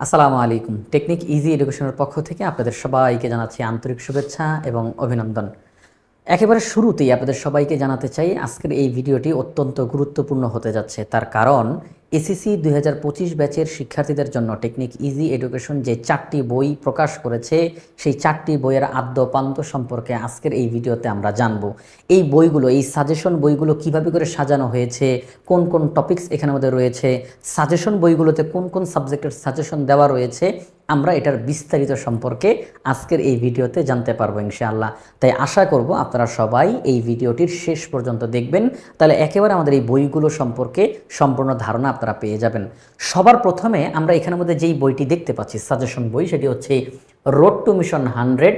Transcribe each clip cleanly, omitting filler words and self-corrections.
আসসালামু আলাইকুম। Technique easy এডুকেশনের পক্ষ থেকে আপনাদের সবাইকে জানাচ্ছি আন্তরিক শুভেচ্ছা এবং অভিনন্দন। একেবারে শুরুতেই আপনাদের সবাইকে জানাতে চাই আজকের এই ভিডিওটি অত্যন্ত গুরুত্বপূর্ণ হতে যাচ্ছে। তার কারণ এসএসসি ২০২৫ ব্যাচের শিক্ষার্থীদের জন্য টেকনিক ইজি এডুকেশন যে ৪টি বই প্রকাশ করেছে, সেই ৪টি বইয়ের আদ্যোপান্ত সম্পর্কে আজকের এই ভিডিওতে আমরা জানব। এই বইগুলো, এই সাজেশন বইগুলো কিভাবে করে সাজানো হয়েছে, কোন কোন টপিকস এখানের মধ্যে রয়েছে, সাজেশন বইগুলোতে কোন কোন সাবজেক্টের সাজেশন দেওয়া রয়েছে, আমরা এটার বিস্তারিত সম্পর্কে আজকের এই ভিডিওতে জানতে পারবো ইনশাআল্লাহ। তাই আশা করব আপনারা সবাই এই ভিডিওটির শেষ পর্যন্ত দেখবেন, তাহলে একেবারে আমাদের এই বইগুলো সম্পর্কে সম্পূর্ণ ধারণা আপনারা পেয়ে যাবেন। সবার প্রথমে আমরা এখানের মধ্যে যেই বইটি দেখতে পাচ্ছি সাজেশন বই, সেটি হচ্ছে রোড টু মিশন 100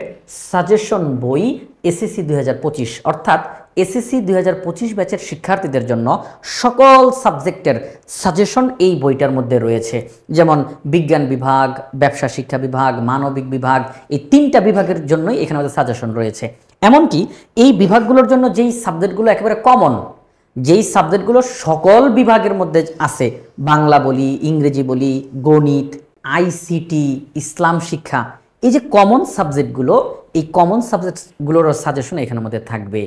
সাজেশন বই এসএসসি ২০২৫, অর্থাৎ এসএসসি ২০২৫ ব্যাচের শিক্ষার্থীদের জন্য সকল সাবজেক্টের সাজেশন এই বইটার মধ্যে রয়েছে। যেমন বিজ্ঞান বিভাগ, ব্যবসা শিক্ষা বিভাগ, মানবিক বিভাগ, এই 3টা বিভাগের জন্যই এখানে আমাদের সাজেশন রয়েছে। এমনকি এই বিভাগগুলোর জন্য যেই সাবজেক্টগুলো একেবারে কমন, যেই সাবজেক্টগুলো সকল বিভাগের মধ্যে আছে, বাংলা বলি, ইংরেজি বলি, গণিত, আইসিটি, ইসলাম শিক্ষা, এই যে কমন সাবজেক্টগুলো, এই কমন সাবজেক্টগুলোর সাজেশন এখানের মধ্যে থাকবে।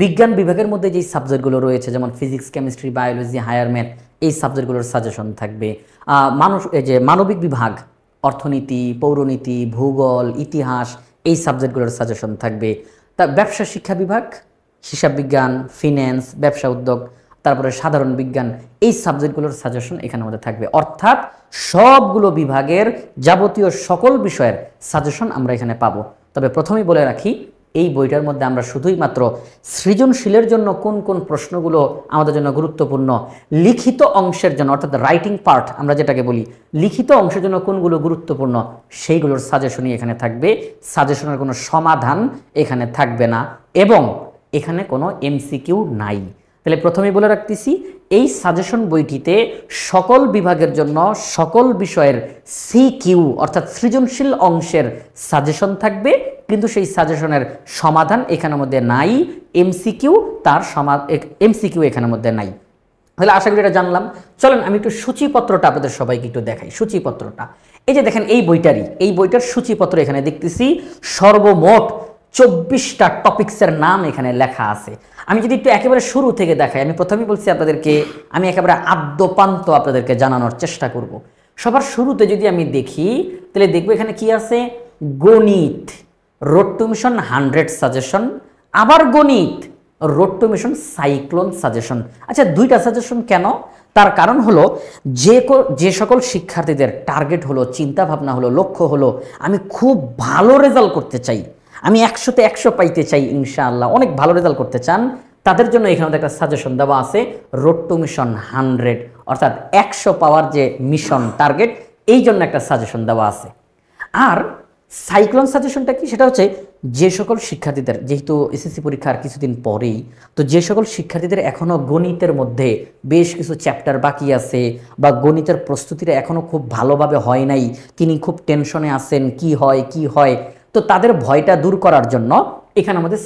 বিজ্ঞান বিভাগের মধ্যে যেই সাবজেক্টগুলো রয়েছে, যেমন physics, chemistry, biology, higher math, এই সাবজেক্টগুলোর সাজেশন থাকবে। এই যে মানবিক বিভাগ, অর্থনীতি, পৌরনীতি, ভূগোল, ইতিহাস, এই সাবজেক্টগুলোর সাজেশন থাকবে। তা ব্যবসা শিক্ষা বিভাগ, হিসাব বিজ্ঞান, ফিন্যান্স, ব্যবসা উদ্যোগ, তারপরে সাধারণ বিজ্ঞান, এই সাবজেক্টগুলোর সাজেশন এখানের মধ্যে থাকবে। অর্থাৎ সবগুলো বিভাগের যাবতীয় সকল বিষয়ের সাজেশন আমরা এখানে পাবো। তবে প্রথমেই বলে রাখি, এই বইটার মধ্যে আমরা শুধুই মাত্র সৃজনশীলের জন্য কোন কোন প্রশ্নগুলো আমাদের জন্য গুরুত্বপূর্ণ, লিখিত অংশের জন্য অর্থাৎ রাইটিং পার্ট আমরা যেটাকে বলি, লিখিত অংশের জন্য কোনগুলো গুরুত্বপূর্ণ, সেইগুলোর সাজেশনই এখানে থাকবে। সাজেশনের কোনো সমাধান এখানে থাকবে না এবং এখানে কোনো এমসিকিউ নাই। তাহলে প্রথমেই বলে রাখতেছি, এই সাজেশন বইটিতে সকল বিভাগের জন্য সকল বিষয়ের সিকিউ অর্থাৎ সৃজনশীল অংশের সাজেশন থাকবে, কিন্তু সেই সাজেশনের সমাধান এখানের মধ্যে নাই। এমসিকিউ এমসিকিউ এখানের মধ্যে নাই। তাহলে আশা করি এটা জানলাম। চলেন আমি একটু সূচিপত্রটা আপনাদের সবাইকে একটু দেখাই। সূচিপত্রটা এই যে দেখেন, এই বইটার সূচিপত্র এখানে দেখতেছি। সর্বমোট 24টা টপিক্সের নাম এখানে লেখা আছে। আমি যদি একটু একেবারে শুরু থেকে দেখাই, আমি প্রথমেই বলছি আপনাদেরকে, আমি একেবারে আদ্যোপান্ত আপনাদেরকে জানানোর চেষ্টা করব। সবার শুরুতে যদি আমি দেখি, তাহলে দেখবো এখানে কি আছে, গণিত, রোড টু মিশন 100 সাজেশন, আবার গণিত, road to mission cyclone suggestion. আচ্ছা, 2টা সাজেশন কেন? তার কারণ হলো যে সকল শিক্ষার্থীদের টার্গেট হলো, চিন্তা ভাবনা হলো, লক্ষ্য হলো, আমি খুব ভালো রেজাল্ট করতে চাই, আমি 100তে 100 পাইতে চাই ইনশাআল্লাহ, অনেক ভালো রেজাল্ট করতে চান, তাদের জন্য এখানে একটা সাজেশন দেওয়া আছে রোড টু মিশন 100, অর্থাৎ 100 পাওয়ার যে মিশন টার্গেট, এই জন্য একটা সাজেশন দেওয়া আছে। আর সাইক্লোন সাজেশনটা কি? সেটা হচ্ছে যে সকল শিক্ষার্থীদের, যেহেতু এসএসসি পরীক্ষার কিছুদিন পরেই, তো যে সকল শিক্ষার্থীদের এখনও গণিতের মধ্যে বেশ কিছু চ্যাপ্টার বাকি আছে বা গণিতের প্রস্তুতিটা এখনও খুব ভালোভাবে হয় নাই, তিনি খুব টেনশনে আছেন কি হয়, তো তাদের ভয়টা দূর করার জন্য এখানে আমাদের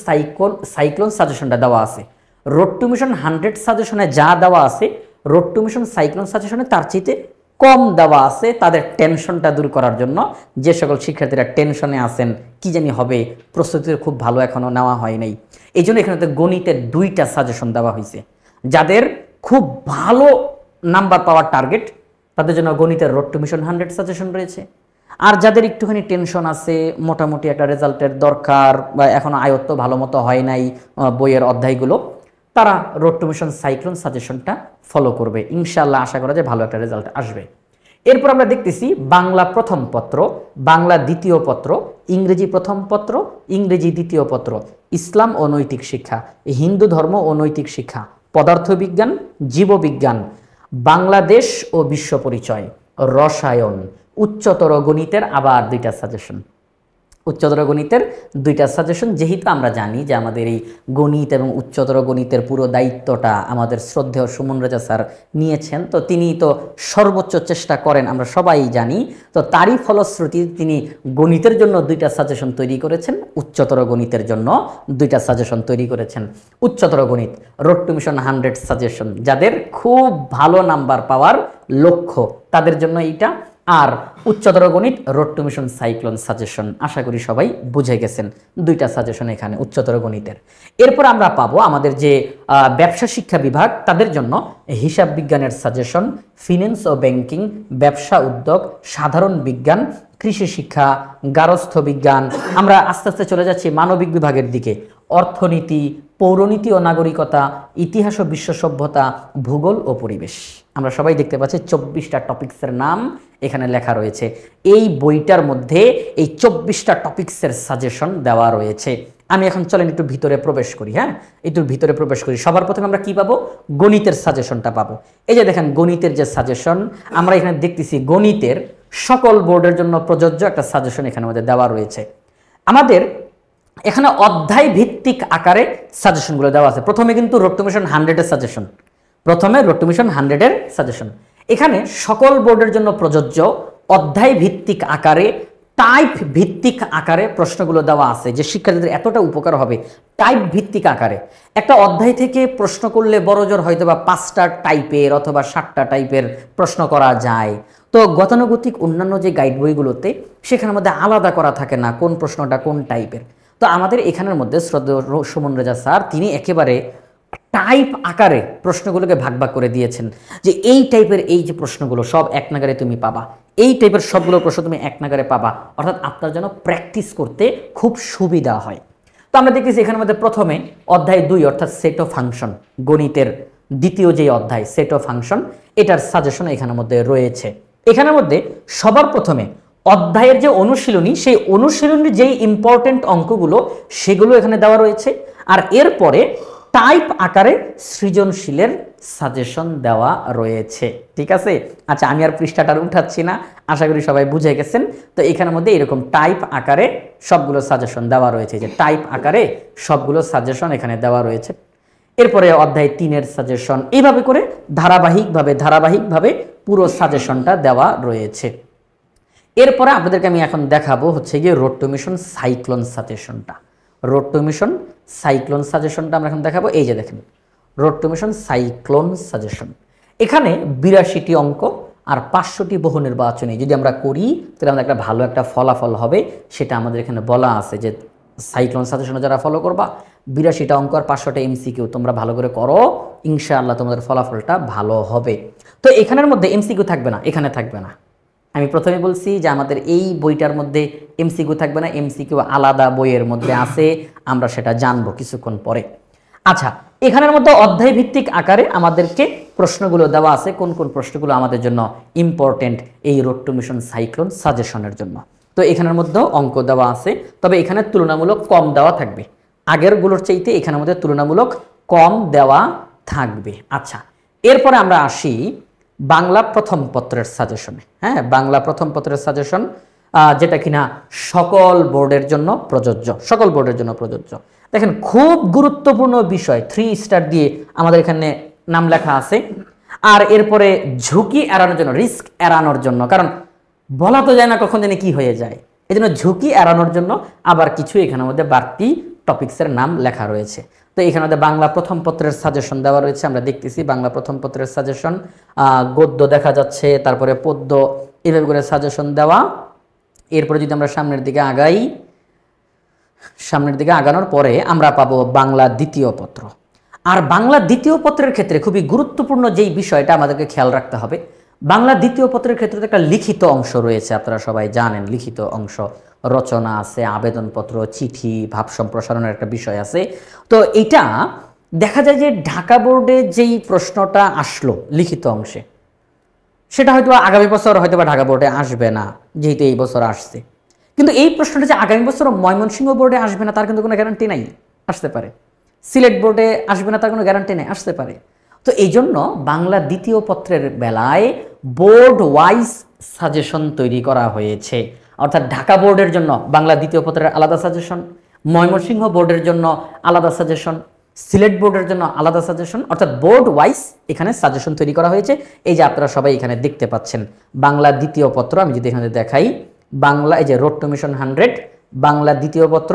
সাইক্লোন সাজেশনটা দেওয়া আছে। রোড টু মিশন 100 সাজেশনে যা দেওয়া আছে, রোড টু মিশন সাইক্লোন সাজেশনে তার চাইতে কম দেওয়া আছে, তাদের টেনশনটা দূর করার জন্য। যে সকল শিক্ষার্থীরা টেনশনে আছেন, কি জানি হবে, প্রস্তুতির খুব ভালো এখনও নেওয়া হয় নাই, এই জন্য এখানে গণিতের 2টা সাজেশন দেওয়া হয়েছে। যাদের খুব ভালো নাম্বার পাওয়ার টার্গেট, তাদের জন্য গণিতের রোড টু মিশন 100 সাজেশন রয়েছে। আর যাদের একটুখানি টেনশন আছে, মোটামুটি একটা রেজাল্টের দরকার বা এখনও আয়ত্ত ভালো মতো হয় নাই বইয়ের অধ্যায়গুলো, তারা রোড টু মিশন সাইক্লোন সাজেশনটা ফলো করবে। ইনশাআল্লাহ আশা করা যায় ভালো একটা রেজাল্ট আসবে। এরপর আমরা দেখতেছি বাংলা প্রথম পত্র, বাংলা দ্বিতীয় পত্র, ইংরেজি প্রথম পত্র, ইংরেজি দ্বিতীয় পত্র, ইসলাম ও নৈতিক শিক্ষা, হিন্দু ধর্ম ও নৈতিক শিক্ষা, পদার্থবিজ্ঞান, জীববিজ্ঞান, বাংলাদেশ ও বিশ্ব পরিচয়, রসায়ন, উচ্চতর গণিতের আবার 2টা সাজেশন। উচ্চতর গণিতের 2টা সাজেশন, যেহেতু আমরা জানি যে আমাদের এই গণিত এবং উচ্চতর গণিতের পুরো দায়িত্বটা আমাদের শ্রদ্ধেয় সুমন রেজা স্যার নিয়েছেন, তো তিনি তো সর্বোচ্চ চেষ্টা করেন, আমরা সবাই জানি। তো তারই ফলশ্রুতি তিনি গণিতের জন্য 2টা সাজেশন তৈরি করেছেন, উচ্চতর গণিতের জন্য 2টা সাজেশন তৈরি করেছেন। উচ্চতর গণিত রোড টু মিশন 100 সাজেশন, যাদের খুব ভালো নাম্বার পাওয়ার লক্ষ্য, তাদের জন্য এইটা। আর উচ্চতর গণিত road to mission cyclone suggestion, আশা করি সবাই বুঝে গেছেন। দুইটা সাজেশন এখানে উচ্চতর গণিতের। এরপর আমরা পাবো আমাদের যে ব্যবসা শিক্ষা বিভাগ তাদের জন্য হিসাব বিজ্ঞানের সাজেশন, ফিন্যান্স ও ব্যাংকিং, ব্যবসা উদ্যোগ, সাধারণ বিজ্ঞান, কৃষি শিক্ষা, গার্হস্থ্য বিজ্ঞান। আমরা আস্তে আস্তে চলে যাচ্ছি মানবিক বিভাগের দিকে, অর্থনীতি, পৌরনীতি ও নাগরিকতা, ইতিহাস ও বিশ্ব সভ্যতা, ভূগোল ও পরিবেশ। আমরা সবাই দেখতে পাচ্ছি 24টা টপিক্সের নাম এখানে লেখা রয়েছে। এই বইটার মধ্যে এই 24টা টপিক্সের সাজেশন দেওয়া রয়েছে। আমি এখন চলেন একটু ভিতরে প্রবেশ করি। হ্যাঁ, একটু ভিতরে প্রবেশ করি। সবার প্রথমে আমরা কি পাবো? গণিতের সাজেশনটা পাবো। এই যে দেখেন গণিতের যে সাজেশন, আমরা এখানে দেখতেছি গণিতের সকল বোর্ডের জন্য প্রযোজ্য একটা সাজেশন এখানে আমাদের দেওয়া রয়েছে। আমাদের এখানে অধ্যায় ভিত্তিক আকারে সাজেশনগুলো দেওয়া আছে। প্রথমে কিন্তু রোড টু মিশন 100-এর সাজেশন, প্রথমে রোড টু মিশন 100-এর সাজেশন। এখানে সকল বোর্ডের জন্য প্রযোজ্য অধ্যায় ভিত্তিক আকারে, টাইপ ভিত্তিক আকারে প্রশ্নগুলো দেওয়া আছে, যে শিক্ষার্থীদের এতটা উপকার হবে। টাইপ ভিত্তিক আকারে একটা অধ্যায় থেকে প্রশ্ন করলে বড়জোর হয়তো বা 5টা টাইপের অথবা 7টা টাইপের প্রশ্ন করা যায়। তো গতানুগতিক অন্যান্য যে গাইড বইগুলোতে সেখানের মধ্যে আলাদা করা থাকে না কোন প্রশ্নটা কোন টাইপের। তো আমাদের এখানের মধ্যে শ্রদ্ধেয় সুমন রেজা স্যার তিনি একেবারে টাইপ আকারে প্রশ্নগুলোকে ভাগ ভাগ করে দিয়েছেন, যে এই টাইপের এই যে প্রশ্নগুলো সব এক নাগারে তুমি পাবা, এই টাইপের সবগুলো প্রশ্ন তুমি এক নাগারে পাবা, অর্থাৎ আপনার জন্য প্র্যাকটিস করতে খুব সুবিধা হয়। তো আমরা দেখতেছি এখানের মধ্যে প্রথমে অধ্যায় 2 অর্থাৎ সেট অফ ফাংশন, গণিতের দ্বিতীয় যে অধ্যায় সেট অফ ফাংশন, এটার সাজেশন এখানের মধ্যে রয়েছে। এখানের মধ্যে সবার প্রথমে অধ্যায়ের যে অনুশীলনী, সেই অনুশীলনীর যেই ইম্পর্টেন্ট অঙ্কগুলো সেগুলো এখানে দেওয়া রয়েছে। আর এরপরে টাইপ আকারে সৃজনশীলের সাজেশন দেওয়া রয়েছে। ঠিক আছে, আচ্ছা আমি আর পৃষ্ঠাটা উঠাচ্ছি না, আশা করি সবাই বুঝে গেছেন। তো এখানের মধ্যে এরকম টাইপ আকারে সবগুলো সাজেশন দেওয়া রয়েছে, যে টাইপ আকারে সবগুলো সাজেশন এখানে দেওয়া রয়েছে। এরপরে অধ্যায় 3-এর সাজেশন, এইভাবে করে ধারাবাহিকভাবে পুরো সাজেশনটা দেওয়া রয়েছে। এরপরে আপনাদেরকে আমি এখন দেখাবো হচ্ছে গিয়ে রোড টু মিশন সাইক্লোন সাজেশনটা। রোড টু মিশন সাইক্লোন সাজেশনটা আমরা এখন দেখাবো। এই যে দেখেন road to mission cyclone suggestion, এখানে 82টি অঙ্ক আর 500টি বহু নির্বাচনী যদি আমরা করি তাহলে আমাদের একটা ভালো একটা ফলাফল হবে, সেটা আমাদের এখানে বলা আছে। যে সাইক্লোন সাজেশনে যারা ফলো করবা 82টা অঙ্ক আর 500টা এমসিকিউ তোমরা ভালো করে করো, ইনশাআল্লাহ তোমাদের ফলাফলটা ভালো হবে। তো এখানের মধ্যে এমসিকিউ থাকবে না, এখানে থাকবে না। আমি প্রথমে বলছি যে আমাদের এই বইটার মধ্যে এমসিকিউ থাকবে না, এমসিকিউ আলাদা বইয়ের মধ্যে আছে, আমরা সেটা জানবো কিছুক্ষণ পরে। আচ্ছা, এখানের মধ্যে অধ্যায় ভিত্তিক আকারে আমাদেরকে প্রশ্নগুলো দেওয়া আছে, কোন কোন প্রশ্নগুলো আমাদের জন্য ইম্পর্টেন্ট এই রোড টু মিশন সাইক্লোন সাজেশনের জন্য। তো এখানের মধ্যেও অঙ্ক দেওয়া আছে, তবে এখানে তুলনামূলক কম দেওয়া থাকবে, আগেরগুলোর চাইতে এখানের মধ্যে তুলনামূলক কম দেওয়া থাকবে। আচ্ছা, এরপরে আমরা আসি বাংলা প্রথম পত্রের সাজেশনে। হ্যাঁ, বাংলা প্রথম পত্রের সাজেশন, যেটা কিনা সকল বোর্ডের জন্য প্রযোজ্য, সকল বোর্ডের জন্য প্রযোজ্য। দেখেন খুব গুরুত্বপূর্ণ বিষয়, 3 স্টার দিয়ে আমাদের এখানে নাম লেখা আছে। আর এরপরে ঝুঁকি এড়ানোর জন্য, রিস্ক এড়ানোর জন্য, কারণ বলা তো যায় না কখন জানি কি হয়ে যায়, এই জন্য ঝুঁকি এড়ানোর জন্য আবার কিছু এখানের মধ্যে বাড়তি টপিক্সের নাম লেখা রয়েছে। তো এখানে আমাদের বাংলা প্রথম পত্রের সাজেশন দেওয়া রয়েছে, আমরা দেখতেছি বাংলা প্রথম পত্রের সাজেশন, গদ্য দেখা যাচ্ছে, তারপরে পদ্য, এইভাবে করে সাজেশন দেওয়া। এরপরে যদি আমরা সামনের দিকে আগাই, সামনের দিকে আগানোর পরে আমরা পাবো বাংলা দ্বিতীয় পত্র। আর বাংলা দ্বিতীয় পত্রের ক্ষেত্রে খুবই গুরুত্বপূর্ণ যেই বিষয়টা আমাদেরকে খেয়াল রাখতে হবে, বাংলা দ্বিতীয় পত্রের ক্ষেত্রে একটা লিখিত অংশ রয়েছে, আপনারা সবাই জানেন লিখিত অংশ, রচনা আছে, আবেদনপত্র, চিঠি, ভাব সম্প্রসারণের একটা বিষয় আছে। তো এটা দেখা যায় যে ঢাকা বোর্ডে যেই প্রশ্নটা আসলো লিখিত অংশে, সেটা হয়তো আগামী বছর হয়তো বা ঢাকা বোর্ডে আসবে না, যেহেতু এই বছর আসছে। কিন্তু এই প্রশ্নটা যে আগামী বছর ময়মনসিংহ বোর্ডে আসবে না তার কিন্তু কোনো গ্যারান্টি নাই, আসতে পারে। সিলেট বোর্ডে আসবে না তার কোনো গ্যারান্টি নেই, আসতে পারে। তো এই জন্য বাংলা দ্বিতীয় পত্রের বেলায় বোর্ড ওয়াইজ সাজেশন তৈরি করা হয়েছে, অর্থাৎ ঢাকা বোর্ডের জন্য বাংলা দ্বিতীয় পত্রের আলাদা সাজেশন, ময়মনসিংহ বোর্ডের জন্য আলাদা সাজেশন, সিলেট বোর্ডের জন্য আলাদা সাজেশন, অর্থাৎ বোর্ড ওয়াইজ এখানে সাজেশন তৈরি করা হয়েছে। এই যে আপনারা সবাই এখানে দেখতে পাচ্ছেন বাংলা দ্বিতীয় পত্র, আমি যদি এখানে দেখাই বাংলা, এই যে রোড টু মিশন 100 বাংলা দ্বিতীয় পত্র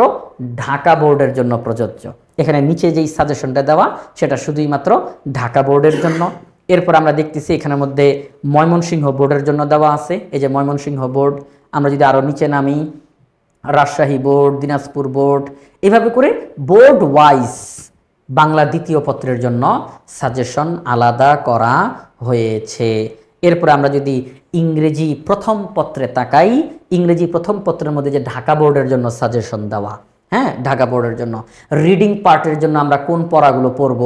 ঢাকা বোর্ডের জন্য প্রযোজ্য। এখানে নিচে যেই সাজেশনটা দেওয়া সেটা শুধুই মাত্র ঢাকা বোর্ডের জন্য, এরপর আমরা দেখতেছি এখানের মধ্যে ময়মনসিংহ বোর্ডের জন্য দেওয়া আছে। এই যে ময়মনসিংহ বোর্ড, আমরা যদি আরও নিচে নামি, রাজশাহী বোর্ড, দিনাজপুর বোর্ড, এভাবে করে বোর্ড ওয়াইজ বাংলা দ্বিতীয় পত্রের জন্য সাজেশন আলাদা করা হয়েছে। এরপরে আমরা যদি ইংরেজি প্রথম পত্রে তাকাই, ইংরেজি প্রথম পত্রের মধ্যে যে ঢাকা বোর্ডের জন্য সাজেশন দেওয়া, হ্যাঁ, ঢাকা বোর্ডের জন্য রিডিং পার্টের জন্য আমরা কোন পড়াগুলো পড়ব,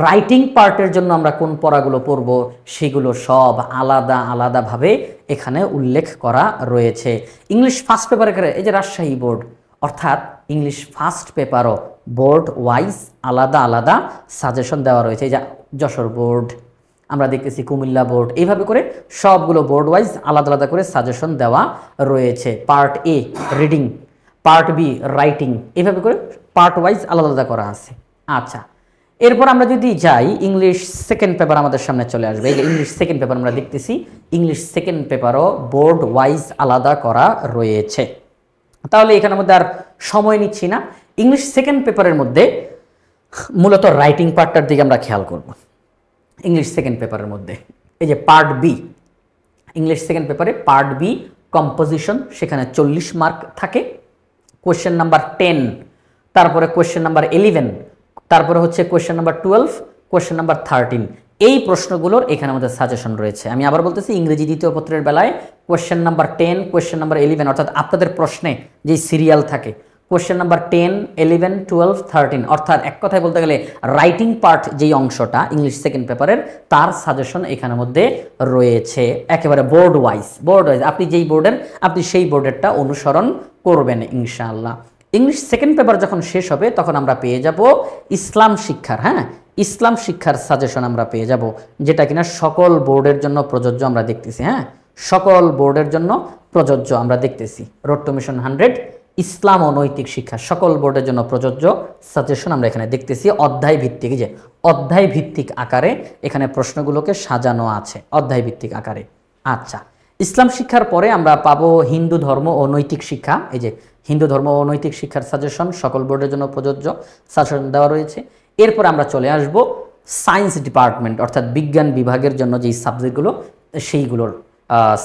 রাইটিং পার্টের জন্য আমরা কোন পড়াগুলো পড়ব, সেগুলো সব আলাদা আলাদাভাবে এখানে উল্লেখ করা রয়েছে। ইংলিশ ফার্স্ট পেপারে এই যে রাজশাহী বোর্ড, অর্থাৎ ইংলিশ ফার্স্ট পেপারও বোর্ড ওয়াইজ আলাদা আলাদা সাজেশন দেওয়া রয়েছে। এই যে যশোর বোর্ড, আমরা দেখতেছি কুমিল্লা বোর্ড, এইভাবে করে সবগুলো বোর্ড ওয়াইজ আলাদা আলাদা করে সাজেশন দেওয়া রয়েছে। Part A reading, part B writing, এইভাবে করে পার্ট ওয়াইজ আলাদা আলাদা করা আছে। আচ্ছা, এরপর আমরা যদি যাই ইংলিশ সেকেন্ড পেপার আমাদের সামনে চলে আসবে। এই যে ইংলিশ সেকেন্ড পেপার আমরা দেখতেছি, ইংলিশ সেকেন্ড পেপারও বোর্ড ওয়াইজ আলাদা করা রয়েছে। তাহলে এখানের মধ্যে আর সময় নিচ্ছি না, ইংলিশ সেকেন্ড পেপারের মধ্যে মূলত রাইটিং পার্টটার দিকে আমরা খেয়াল করব। ইংলিশ সেকেন্ড পেপারের মধ্যে এই যে পার্ট বি, ইংলিশ সেকেন্ড পেপারে পার্ট বি কম্পোজিশন, সেখানে 40 মার্ক থাকে। কোয়েশ্চেন নাম্বার 10, তারপরে কোয়েশ্চেন নাম্বার 11, তারপরে হচ্ছে কোয়েশ্চেন নাম্বার 12, কোয়েশ্চেন নাম্বার 13, এই প্রশ্নগুলোর এখানে আমাদের সাজেশন রয়েছে। আমি আবার বলতেছি, ইংরেজি দ্বিতীয় পত্রের বেলায় কোয়েশ্চেন নাম্বার 10, কোয়েশ্চেন নাম্বার 11, অর্থাৎ আপনাদের প্রশ্নে যে সিরিয়াল থাকে কোয়েশ্চেন নাম্বার 10, 11, 12, 13, অর্থাৎ এক কথায় বলতে গেলে রাইটিং পার্ট যেই অংশটা ইংলিশ সেকেন্ড পেপারের, তার সাজেশন এখানের মধ্যে রয়েছে একেবারে বোর্ড ওয়াইজ। আপনি যেই বোর্ডের, আপনি সেই বোর্ডেরটা অনুসরণ করবেন ইনশাআল্লাহ। ইংলিশ সেকেন্ড পেপার যখন শেষ হবে তখন আমরা পেয়ে যাব ইসলাম শিক্ষার, হ্যাঁ, ইসলাম শিক্ষার সাজেশন আমরা পেয়ে যাব, যেটা কিনা সকল বোর্ডের জন্য প্রযোজ্য আমরা দেখতেছি। হ্যাঁ, সকল বোর্ডের জন্য প্রযোজ্য আমরা দেখতেছি। রোড টু মিশন 100 ইসলাম ও নৈতিক শিক্ষা সকল বোর্ডের জন্য প্রযোজ্য সাজেশন আমরা এখানে দেখতেছি। অধ্যায় ভিত্তিক, যে অধ্যায় ভিত্তিক আকারে এখানে প্রশ্নগুলোকে সাজানো আছে, অধ্যায় ভিত্তিক আকারে। আচ্ছা, ইসলাম শিক্ষার পরে আমরা পাবো হিন্দু ধর্ম ও নৈতিক শিক্ষা। এই যে হিন্দু ধর্ম ও নৈতিক শিক্ষার সাজেশন সকল বোর্ডের জন্য প্রযোজ্য সাজেশন দেওয়া রয়েছে। এরপর আমরা চলে আসব সায়েন্স ডিপার্টমেন্ট, অর্থাৎ বিজ্ঞান বিভাগের জন্য যেই সাবজেক্টগুলো, সেইগুলোর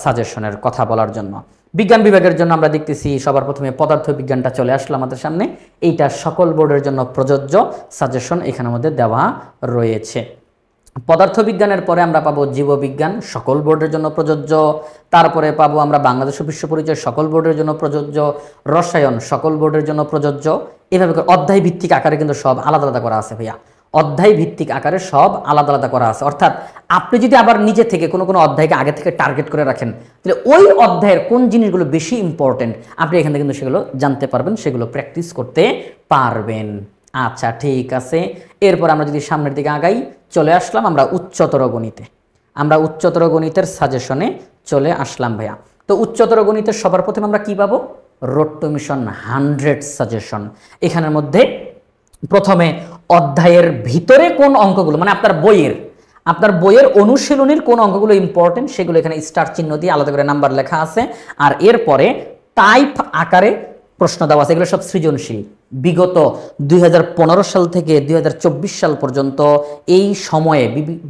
সাজেশনের কথা বলার জন্য। বিজ্ঞান বিভাগের জন্য আমরা দেখতেছি সবার প্রথমে পদার্থ বিজ্ঞানটা চলে আসলো আমাদের সামনে। এইটা সকল বোর্ডের জন্য প্রযোজ্য সাজেশন এখানের মধ্যে দেওয়া রয়েছে। পদার্থ বিজ্ঞানের পরে আমরা পাবো জীববিজ্ঞান, সকল বোর্ডের জন্য প্রযোজ্য। তারপরে পাবো আমরা বাংলাদেশ ও বিশ্ব পরিচয়, সকল বোর্ডের জন্য প্রযোজ্য। রসায়ন সকল বোর্ডের জন্য প্রযোজ্য। এভাবে অধ্যায় ভিত্তিক আকারে কিন্তু সব আলাদা আলাদা করা আছে ভাইয়া, অধ্যায় ভিত্তিক আকারে সব আলাদা আলাদা করা আছে। অর্থাৎ আপনি যদি আবার নিজে থেকে কোনো কোনো অধ্যায়কে আগে থেকে টার্গেট করে রাখেন, তাহলে ওই অধ্যায়ের কোন জিনিসগুলো বেশি ইম্পর্টেন্ট আপনি এখান থেকে কিন্তু সেগুলো জানতে পারবেন, সেগুলো প্র্যাকটিস করতে পারবেন। আচ্ছা, ঠিক আছে। এরপর আমরা যদি সামনের দিকে আগাই, চলে আসলাম আমরা উচ্চতর গণিতে। আমরা উচ্চতর গণিতের সাজেশনে চলে আসলাম ভাইয়া। তো উচ্চতর গণিতের সবার প্রথমে আমরা কি পাবো? Road to mission 100 suggestion. এখানের মধ্যে প্রথমে অধ্যায়ের ভিতরে কোন অঙ্কগুলো, মানে আপনার বইয়ের অনুশীলনীর কোন অঙ্কগুলো ইম্পর্টেন্ট, সেগুলো এখানে স্টার চিহ্ন দিয়ে আলাদা করে নাম্বার লেখা আছে। আর এরপরে টাইপ আকারে প্রশ্ন দেওয়া আছে, এগুলো সব সৃজনশীল। বিগত 2015 সাল থেকে 2024 সাল পর্যন্ত এই সময়ে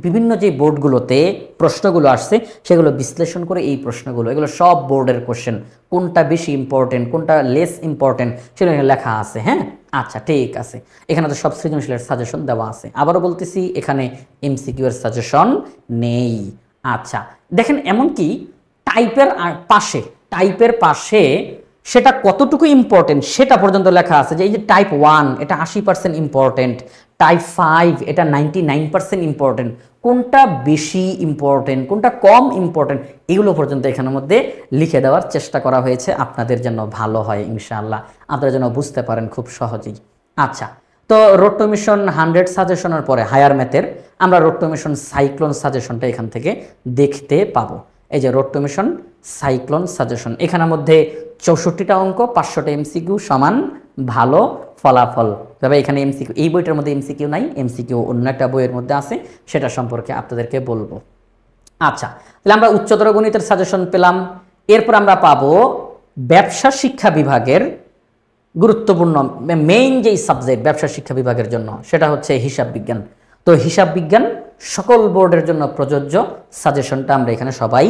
বিভিন্ন যে বোর্ডগুলোতে প্রশ্নগুলো আসছে, সেগুলো বিশ্লেষণ করে এই প্রশ্নগুলো, এগুলো সব বোর্ডের কোশ্চেন, কোনটা বেশি ইম্পর্টেন্ট, কোনটা লেস ইম্পর্টেন্ট, সেগুলো এখানে লেখা আছে। হ্যাঁ, আচ্ছা, ঠিক আছে। এখানে তো সব সৃজনশীলের সাজেশন দেওয়া আছে। আবারও বলতেছি, এখানে এমসিকিউ এর সাজেশন নেই। আচ্ছা, দেখেন, এমনকি টাইপের পাশে সেটা কতটুকু ইম্পর্টেন্ট সেটা পর্যন্ত লেখা আছে, যে এই যে টাইপ 1 এটা 80% ইম্পর্টেন্ট, টাইপ 5 এটা 99% ইম্পর্টেন্ট, কোনটা বেশি ইম্পর্টেন্ট, কোনটা কম ইম্পর্টেন্ট, এগুলো পর্যন্ত এখানের মধ্যে লিখে দেওয়ার চেষ্টা করা হয়েছে। আপনাদের জন্য ভালো হয় ইনশাআল্লাহ, আপনারা যেন বুঝতে পারেন খুব সহজেই। আচ্ছা, তো রোড টু মিশন 100 সাজেশনের পরে হায়ার ম্যাথের আমরা রোড টু মিশন সাইক্লোন সাজেশনটা এখান থেকে দেখতে পাবো। এই যে road to mission cyclone suggestion, এখানের মধ্যে 64টা অঙ্ক, 500টা এমসিকিউ সমান ভালো ফলাফল। তবে এখানে এমসিকিউ, এই বইটার মধ্যে এমসিকিউ নাই, এমসিকিউ অন্য একটা বইয়ের মধ্যে আছে, সেটা সম্পর্কে আপনাদেরকে বলবো। আচ্ছা, তাহলে আমরা উচ্চতর গণিতের সাজেশন পেলাম। এরপর আমরা পাবো ব্যবসা শিক্ষা বিভাগের গুরুত্বপূর্ণ মেইন যেই সাবজেক্ট ব্যবসা শিক্ষা বিভাগের জন্য, সেটা হচ্ছে হিসাব বিজ্ঞান। তো হিসাব বিজ্ঞান সকল বোর্ডের জন্য প্রযোজ্য সাজেশনটা আমরা এখানে সবাই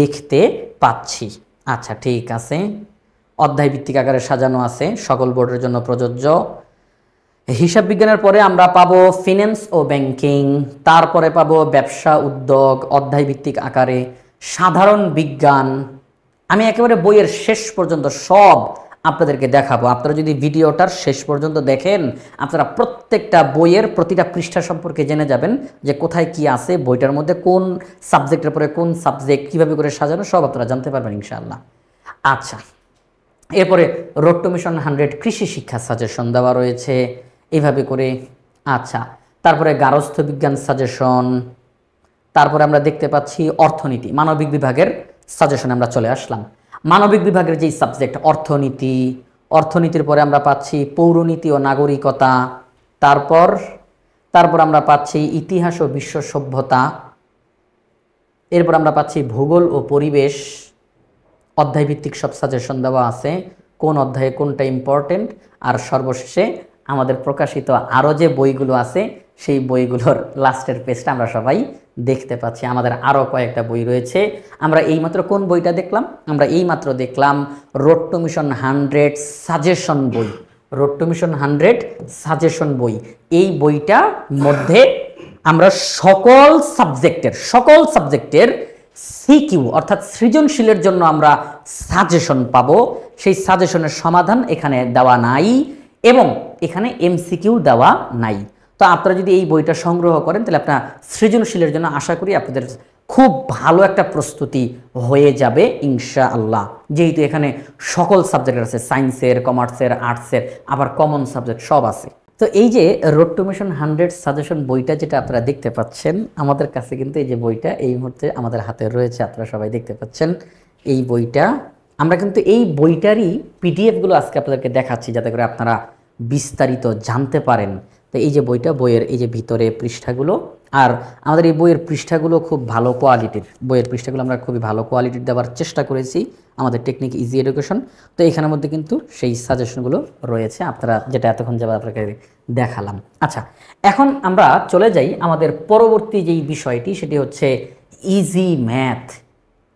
দেখতে পাচ্ছি। আচ্ছা, ঠিক আছে। অধ্যায় ভিত্তিক আকারে সাজানো আছে, সকল বোর্ডের জন্য প্রযোজ্য। হিসাব বিজ্ঞানের পরে আমরা পাবো ফিন্যান্স ও ব্যাংকিং, তারপরে পাবো ব্যবসা উদ্যোগ অধ্যায় ভিত্তিক আকারে, সাধারণ বিজ্ঞান। আমি একেবারে বইয়ের শেষ পর্যন্ত সব আপনাদেরকে দেখাবো। আপনারা যদি ভিডিওটার শেষ পর্যন্ত দেখেন, আপনারা প্রত্যেকটা বইয়ের প্রতিটা পৃষ্ঠা সম্পর্কে জেনে যাবেন যে কোথায় কি আছে, বইটার মধ্যে কোন সাবজেক্টের পরে কোন সাবজেক্ট কীভাবে করে সাজানো, সব আপনারা জানতে পারবেন ইনশাআল্লাহ। আচ্ছা, এরপরে রোড টু মিশন 100 কৃষি শিক্ষা সাজেশন দেওয়া রয়েছে এইভাবে করে। আচ্ছা, তারপরে গার্হস্থ্য বিজ্ঞান সাজেশন, তারপরে আমরা দেখতে পাচ্ছি অর্থনীতি, মানবিক বিভাগের সাজেশনে আমরা চলে আসলাম। মানবিক বিভাগের যেই সাবজেক্ট অর্থনীতি, অর্থনীতির পরে আমরা পাচ্ছি পৌরনীতি ও নাগরিকতা, তারপর আমরা পাচ্ছি ইতিহাস ও বিশ্ব সভ্যতা, এরপর আমরা পাচ্ছি ভূগোল ও পরিবেশ। অধ্যায়ভিত্তিক সব সাজেশন দেওয়া আছে, কোন অধ্যায়ে কোনটা ইম্পর্টেন্ট। আর সর্বশেষে আমাদের প্রকাশিত আরও যে বইগুলো আছে সেই বইগুলোর লাস্টের পেজটা আমরা সবাই দেখতে পাচ্ছি। আমাদের আরও কয়েকটা বই রয়েছে। আমরা এইমাত্র কোন বইটা দেখলাম? আমরা এইমাত্র দেখলাম রোড টু মিশন 100 সাজেশন বই। রোড টু মিশন 100 সাজেশন বই, এই বইটার মধ্যে আমরা সকল সাবজেক্টের সিকিউ অর্থাৎ সৃজনশীলের জন্য আমরা সাজেশন পাবো। সেই সাজেশনের সমাধান এখানে দেওয়া নাই এবং এখানে এমসিকিউ দেওয়া নাই। তো আপনারা যদি এই বইটা সংগ্রহ করেন তাহলে আপনার সৃজনশীলের জন্য আশা করি আপনাদের খুব ভালো একটা প্রস্তুতি হয়ে যাবে ইনশাআল্লাহ। যেহেতু এখানে সকল সাবজেক্ট আছে, সায়েন্সের, কমার্সের, আর্টসের, আবার কমন সাবজেক্ট সব আছে। তো এই যে রোড টু মিশন 100 সাজেশন বইটা যেটা আপনারা দেখতে পাচ্ছেন, আমাদের কাছে কিন্তু এই যে বইটা এই মুহূর্তে আমাদের হাতে রয়েছে, আপনারা সবাই দেখতে পাচ্ছেন এই বইটা। আমরা কিন্তু এই বইটারই পিডিএফগুলো আজকে আপনাদেরকে দেখাচ্ছি যাতে করে আপনারা বিস্তারিত জানতে পারেন। তো এই যে বইয়ের এই যে ভিতরে পৃষ্ঠাগুলো, আর আমাদের এই বইয়ের পৃষ্ঠাগুলো খুব ভালো কোয়ালিটির, বইয়ের পৃষ্ঠাগুলো আমরা খুবই ভালো কোয়ালিটির দেওয়ার চেষ্টা করেছি আমাদের টেকনিক ইজি এডুকেশন। তো এখানের মধ্যে কিন্তু সেই সাজেশনগুলো রয়েছে, আপনারা যেটা এতক্ষণ যাবে আপনাকে দেখালাম। আচ্ছা, এখন আমরা চলে যাই আমাদের পরবর্তী যেই বিষয়টি, সেটি হচ্ছে ইজি ম্যাথ।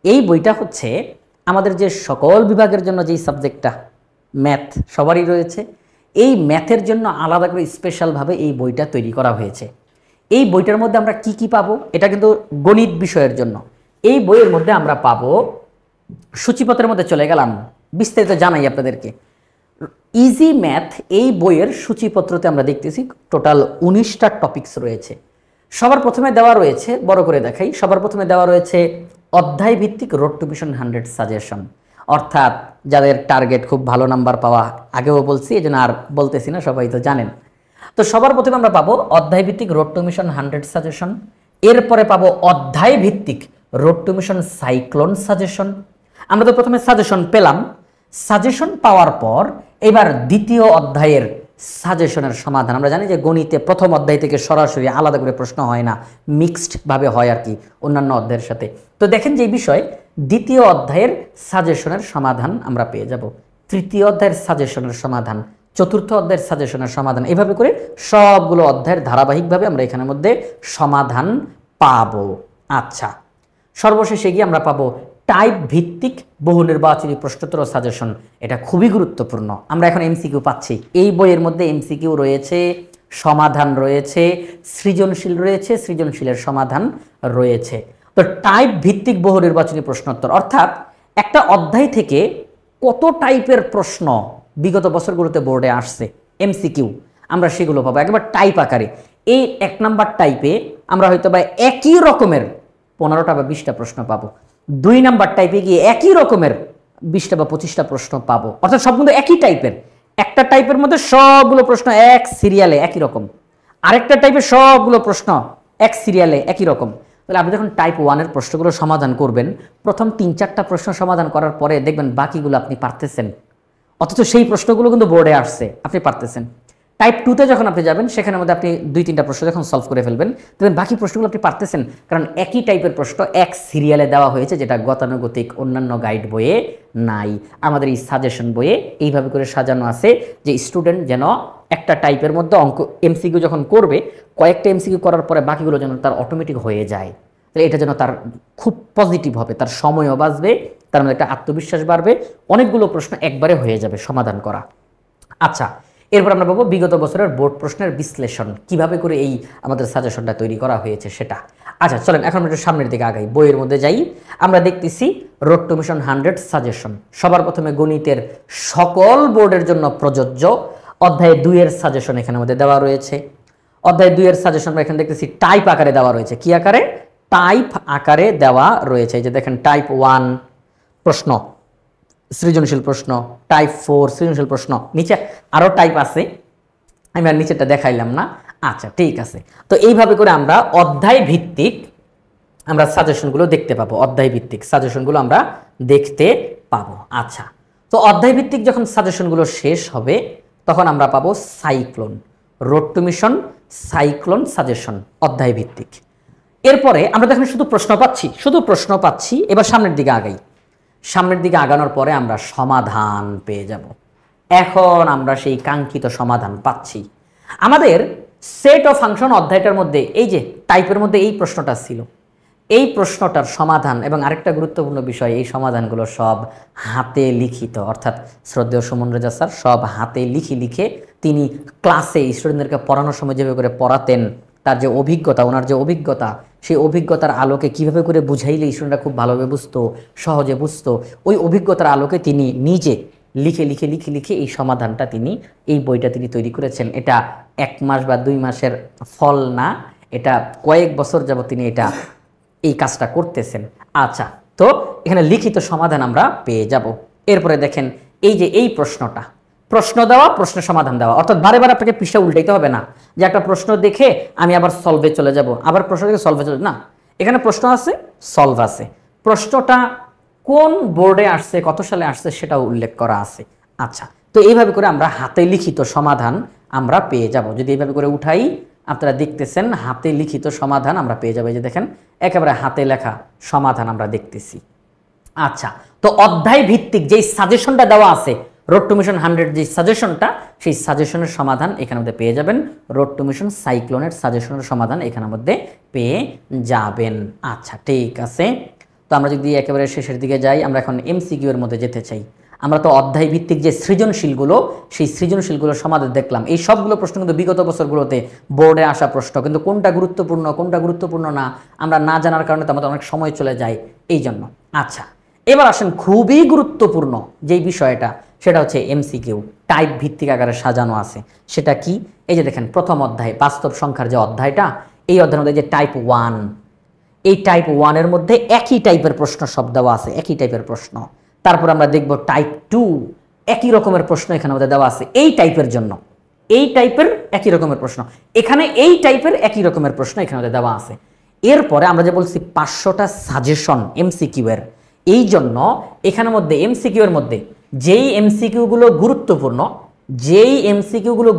এই বইটা হচ্ছে আমাদের যে সকল বিভাগের জন্য যেই সাবজেক্টটা ম্যাথ সবারই রয়েছে, এই ম্যাথের জন্য আলাদা করে স্পেশালভাবে এই বইটা তৈরি করা হয়েছে। এই বইটার মধ্যে আমরা কি কি পাবো? এটা কিন্তু গণিত বিষয়ের জন্য। এই বইয়ের মধ্যে আমরা পাবো, সূচিপত্রের মধ্যে চলে গেলাম, বিস্তারিত জানাই আপনাদেরকে। ইজি ম্যাথ এই বইয়ের সূচিপত্রতে আমরা দেখতেছি টোটাল 19টা টপিকস রয়েছে। সবার প্রথমে দেওয়া রয়েছে, বড় করে দেখাই, সবার প্রথমে দেওয়া রয়েছে অধ্যায় ভিত্তিক রোড টু মিশন 100 সাজেশন, অর্থাৎ যাদের টার্গেট খুব ভালো নাম্বার পাওয়া। আগেও বলছি, এই জন্য আর বলতেছি না, সবাই তো জানেন। তো সবার প্রথমে আমরা পাবো অধ্যায় ভিত্তিক রোড টু মিশন 100 সাজেশন, এরপরে পাবো অধ্যায় ভিত্তিক road to mission cyclone suggestion. আমরা তো প্রথমে সাজেশন পেলাম, সাজেশন পাওয়ার পর এবার দ্বিতীয় অধ্যায়ের সাজেশনের সমাধান। আমরা জানি যে গণিতে প্রথম অধ্যায় থেকে সরাসরি আলাদা করে প্রশ্ন হয় না, মিক্সডভাবে হয় আর কি অন্যান্য অধ্যায়ের সাথে। তো দেখেন যে বিষয়, দ্বিতীয় অধ্যায়ের সাজেশনের সমাধান আমরা পেয়ে যাব, তৃতীয় অধ্যায়ের সাজেশনের সমাধান, চতুর্থ অধ্যায়ের সাজেশনের সমাধান, এভাবে করে সবগুলো অধ্যায়ের ধারাবাহিকভাবে আমরা এখানের মধ্যে সমাধান পাবো। আচ্ছা, সর্বশেষে গিয়ে আমরা পাবো টাইপ ভিত্তিক বহু নির্বাচনী প্রশ্নোত্তর সাজেশন। এটা খুবই গুরুত্বপূর্ণ। আমরা এখন এমসিকিউ পাচ্ছি, এই বইয়ের মধ্যে এমসিকিউ রয়েছে, সমাধান রয়েছে, সৃজনশীল রয়েছে, সৃজনশীলের সমাধান রয়েছে। তো টাইপ ভিত্তিক বহু নির্বাচনী প্রশ্নোত্তর অর্থাৎ একটা অধ্যায় থেকে কত টাইপের প্রশ্ন বিগত বছরগুলোতে বোর্ডে আসছে এমসিকিউ, আমরা সেগুলো পাবো একেবারে টাইপ আকারে। এই 1 নাম্বার টাইপে আমরা হয়তো বা একই রকমের 15টা বা 20টা প্রশ্ন পাবো। 2 নাম্বার টাইপে গিয়ে একই রকমের 20টা বা 25টা প্রশ্ন পাবো, অর্থাৎ সবগুলো একই টাইপের। একটা টাইপের মধ্যে সবগুলো প্রশ্ন এক সিরিয়ালে একই রকম, আরেকটা টাইপের সবগুলো প্রশ্ন এক সিরিয়ালে একই রকম। তাহলে আপনি যখন টাইপ 1-এর প্রশ্নগুলো সমাধান করবেন, প্রথম 3-4টা প্রশ্ন সমাধান করার পরে দেখবেন বাকিগুলো আপনি পারতেছেন, অথচ সেই প্রশ্নগুলো কিন্তু বোর্ডে আসছে, আপনি পারতেছেন। টাইপ 2-তে যখন আপনি যাবেন, সেখানের মধ্যে আপনি 2-3টা প্রশ্ন যখন সলভ করে ফেলবেন, দেখবেন বাকি প্রশ্নগুলো আপনি পারতেছেন, কারণ একই টাইপের প্রশ্ন এক সিরিয়ালে দেওয়া হয়েছে, যেটা গতানুগতিক অন্যান্য গাইড বইয়ে নাই। আমাদের এই সাজেশন বইয়ে এইভাবে করে সাজানো আছে যে স্টুডেন্ট যেন একটা টাইপের মধ্যে অঙ্ক এমসিকিউ যখন করবে, কয়েকটা এমসিকিউ করার পরে বাকিগুলো যেন তার অটোমেটিক হয়ে যায়, তাহলে এটা যেন তার খুব পজিটিভ হবে, তার সময়ও বাঁচবে, তার মধ্যে একটা আত্মবিশ্বাস বাড়বে, অনেকগুলো প্রশ্ন একবারে হয়ে যাবে সমাধান করা। আচ্ছা, এরপর আমরা পাবো বিগত বছরের বোর্ড প্রশ্নের বিশ্লেষণ, কিভাবে করে এই আমাদের সাজেশনটা তৈরি করা হয়েছে সেটা। আচ্ছা চলেন এখন আমরা একটু সামনের দিকে আগাই, বইয়ের মধ্যে যাই। আমরা দেখতেছি রোড টু মিশন 100 সাজেশন। সবার প্রথমে গণিতের সকল বোর্ডের জন্য প্রযোজ্য অধ্যায় 2 এর সাজেশন এখানে মধ্যে দেওয়া রয়েছে। অধ্যায় 2 এর সাজেশন আমরা এখানে দেখতেছি টাইপ আকারে দেওয়া রয়েছে। কি আকারে? টাইপ আকারে দেওয়া রয়েছে। এই যে দেখেন, টাইপ 1 প্রশ্ন, সৃজনশীল প্রশ্ন, টাইপ 4 সৃজনশীল প্রশ্ন, নিচে আরও টাইপ আছে, আমি আর নিচেরটা দেখাইলাম না। আচ্ছা ঠিক আছে, তো এইভাবে করে আমরা অধ্যায় ভিত্তিক আমরা সাজেশনগুলো দেখতে পাবো, অধ্যায় ভিত্তিক সাজেশনগুলো আমরা দেখতে পাবো। আচ্ছা, তো অধ্যায় ভিত্তিক যখন সাজেশনগুলো শেষ হবে তখন আমরা পাবো cyclone, road to mission cyclone suggestion অধ্যায় ভিত্তিক। এরপরে আমরা দেখেন শুধু প্রশ্ন পাচ্ছি, শুধু প্রশ্ন পাচ্ছি। এবার সামনের দিকে আগাই। সামনের দিকে আগানোর পরে আমরা সমাধান পেয়ে যাব। এখন আমরা সেই কাঙ্ক্ষিত সমাধান পাচ্ছি। আমাদের সেট অফ ফাংশন অধ্যায়টার মধ্যে এই যে টাইপের মধ্যে এই প্রশ্নটা ছিল, এই প্রশ্নটার সমাধান এবং আরেকটা গুরুত্বপূর্ণ বিষয়, এই সমাধানগুলো সব হাতে লিখিত, অর্থাৎ শ্রদ্ধেয় সুমন রেজা স্যার সব হাতে লিখে তিনি ক্লাসে স্টুডেন্টদেরকে পড়ানোর সময় যেভাবে করে পড়াতেন, তার যে অভিজ্ঞতা, ওনার যে অভিজ্ঞতা, সেই অভিজ্ঞতার আলোকে কিভাবে করে বুঝাইলে স্টুডেন্টরা খুব ভালোভাবে বুঝতো, সহজে বুঝতো, ওই অভিজ্ঞতার আলোকে তিনি নিজে লিখে এই সমাধানটা তিনি, এই বইটা তিনি তৈরি করেছেন। এটা 1 মাস বা 2 মাসের ফল না, এটা কয়েক বছর যাবত তিনি এই কাজটা করতেছেন। আচ্ছা, তো এখানে লিখিত সমাধান আমরা পেয়ে যাব। এরপরে দেখেন এই যে এই প্রশ্নটা, প্রশ্ন দেওয়া, প্রশ্নের সমাধান দেওয়া, অর্থাৎ বারে বারে আপনাকে পৃষ্ঠা উল্টাইতে হবে না যে একটা প্রশ্ন দেখে আমি আবার সলভে চলে যাব, আবার প্রশ্ন দেখে সলভে চলে না, এখানে প্রশ্ন আছে, সলভ আছে, প্রশ্নটা কোন বোর্ডে আসছে, কত সালে আসছে সেটাও উল্লেখ করা আছে। আচ্ছা, তো এইভাবে করে আমরা হাতে লিখিত সমাধান আমরা পেয়ে যাব। যদি এইভাবে করে উঠাই, আপনারা দেখতেছেন হাতে লিখিত সমাধান আমরা পেয়ে যাবো। এই যে দেখেন, একেবারে হাতে লেখা সমাধান আমরা দেখতেছি। আচ্ছা, তো অধ্যায় ভিত্তিক যেই সাজেশনটা দেওয়া আছে, রোড টু মিশন 100 যে সাজেশনটা, সেই সাজেশনের সমাধান এখানের মধ্যে পেয়ে যাবেন। রোড টু মিশন সাইক্লোনের সাজেশনের সমাধান এখানের মধ্যে পেয়ে যাবেন। আচ্ছা ঠিক আছে, তো আমরা যদি একেবারে শেষের দিকে যাই, আমরা এখন এমসিকিউ এর মধ্যে যেতে চাই। আমরা তো অধ্যায় ভিত্তিক যে সৃজনশীলগুলো, সেই সৃজনশীলগুলোর সমাধান দেখলাম। এই সবগুলো প্রশ্ন কিন্তু বিগত বছরগুলোতে বোর্ডে আসা প্রশ্ন, কিন্তু কোনটা গুরুত্বপূর্ণ কোনটা গুরুত্বপূর্ণ না আমরা না জানার কারণে তো আমাদের অনেক সময় চলে যায় এই জন্য। আচ্ছা, এবার আসেন খুবই গুরুত্বপূর্ণ যেই বিষয়টা, সেটা হচ্ছে এমসিকিউ টাইপ ভিত্তিক আকারে সাজানো আছে। সেটা কি? এই যে দেখেন, প্রথম অধ্যায় বাস্তব সংখ্যার যে অধ্যায়টা, এই অধ্যায়ের মধ্যে যে টাইপ 1, এই টাইপ 1 এর মধ্যে একই টাইপের প্রশ্ন সব দেওয়া আছে, একই টাইপের প্রশ্ন। তারপর আমরা দেখব টাইপ 2, একই রকমের প্রশ্ন এখানে মধ্যে দেওয়া আছে এই টাইপের জন্য, এই টাইপের একই রকমের প্রশ্ন, এখানে এই টাইপের একই রকমের প্রশ্ন এখানে মধ্যে দেওয়া আছে। এরপরে আমরা যে বলছি 500টা সাজেশন এমসিকিউ এর, এই জন্য এখানের মধ্যে এমসিকিউ এর মধ্যে যেই এমসিকিউগুলো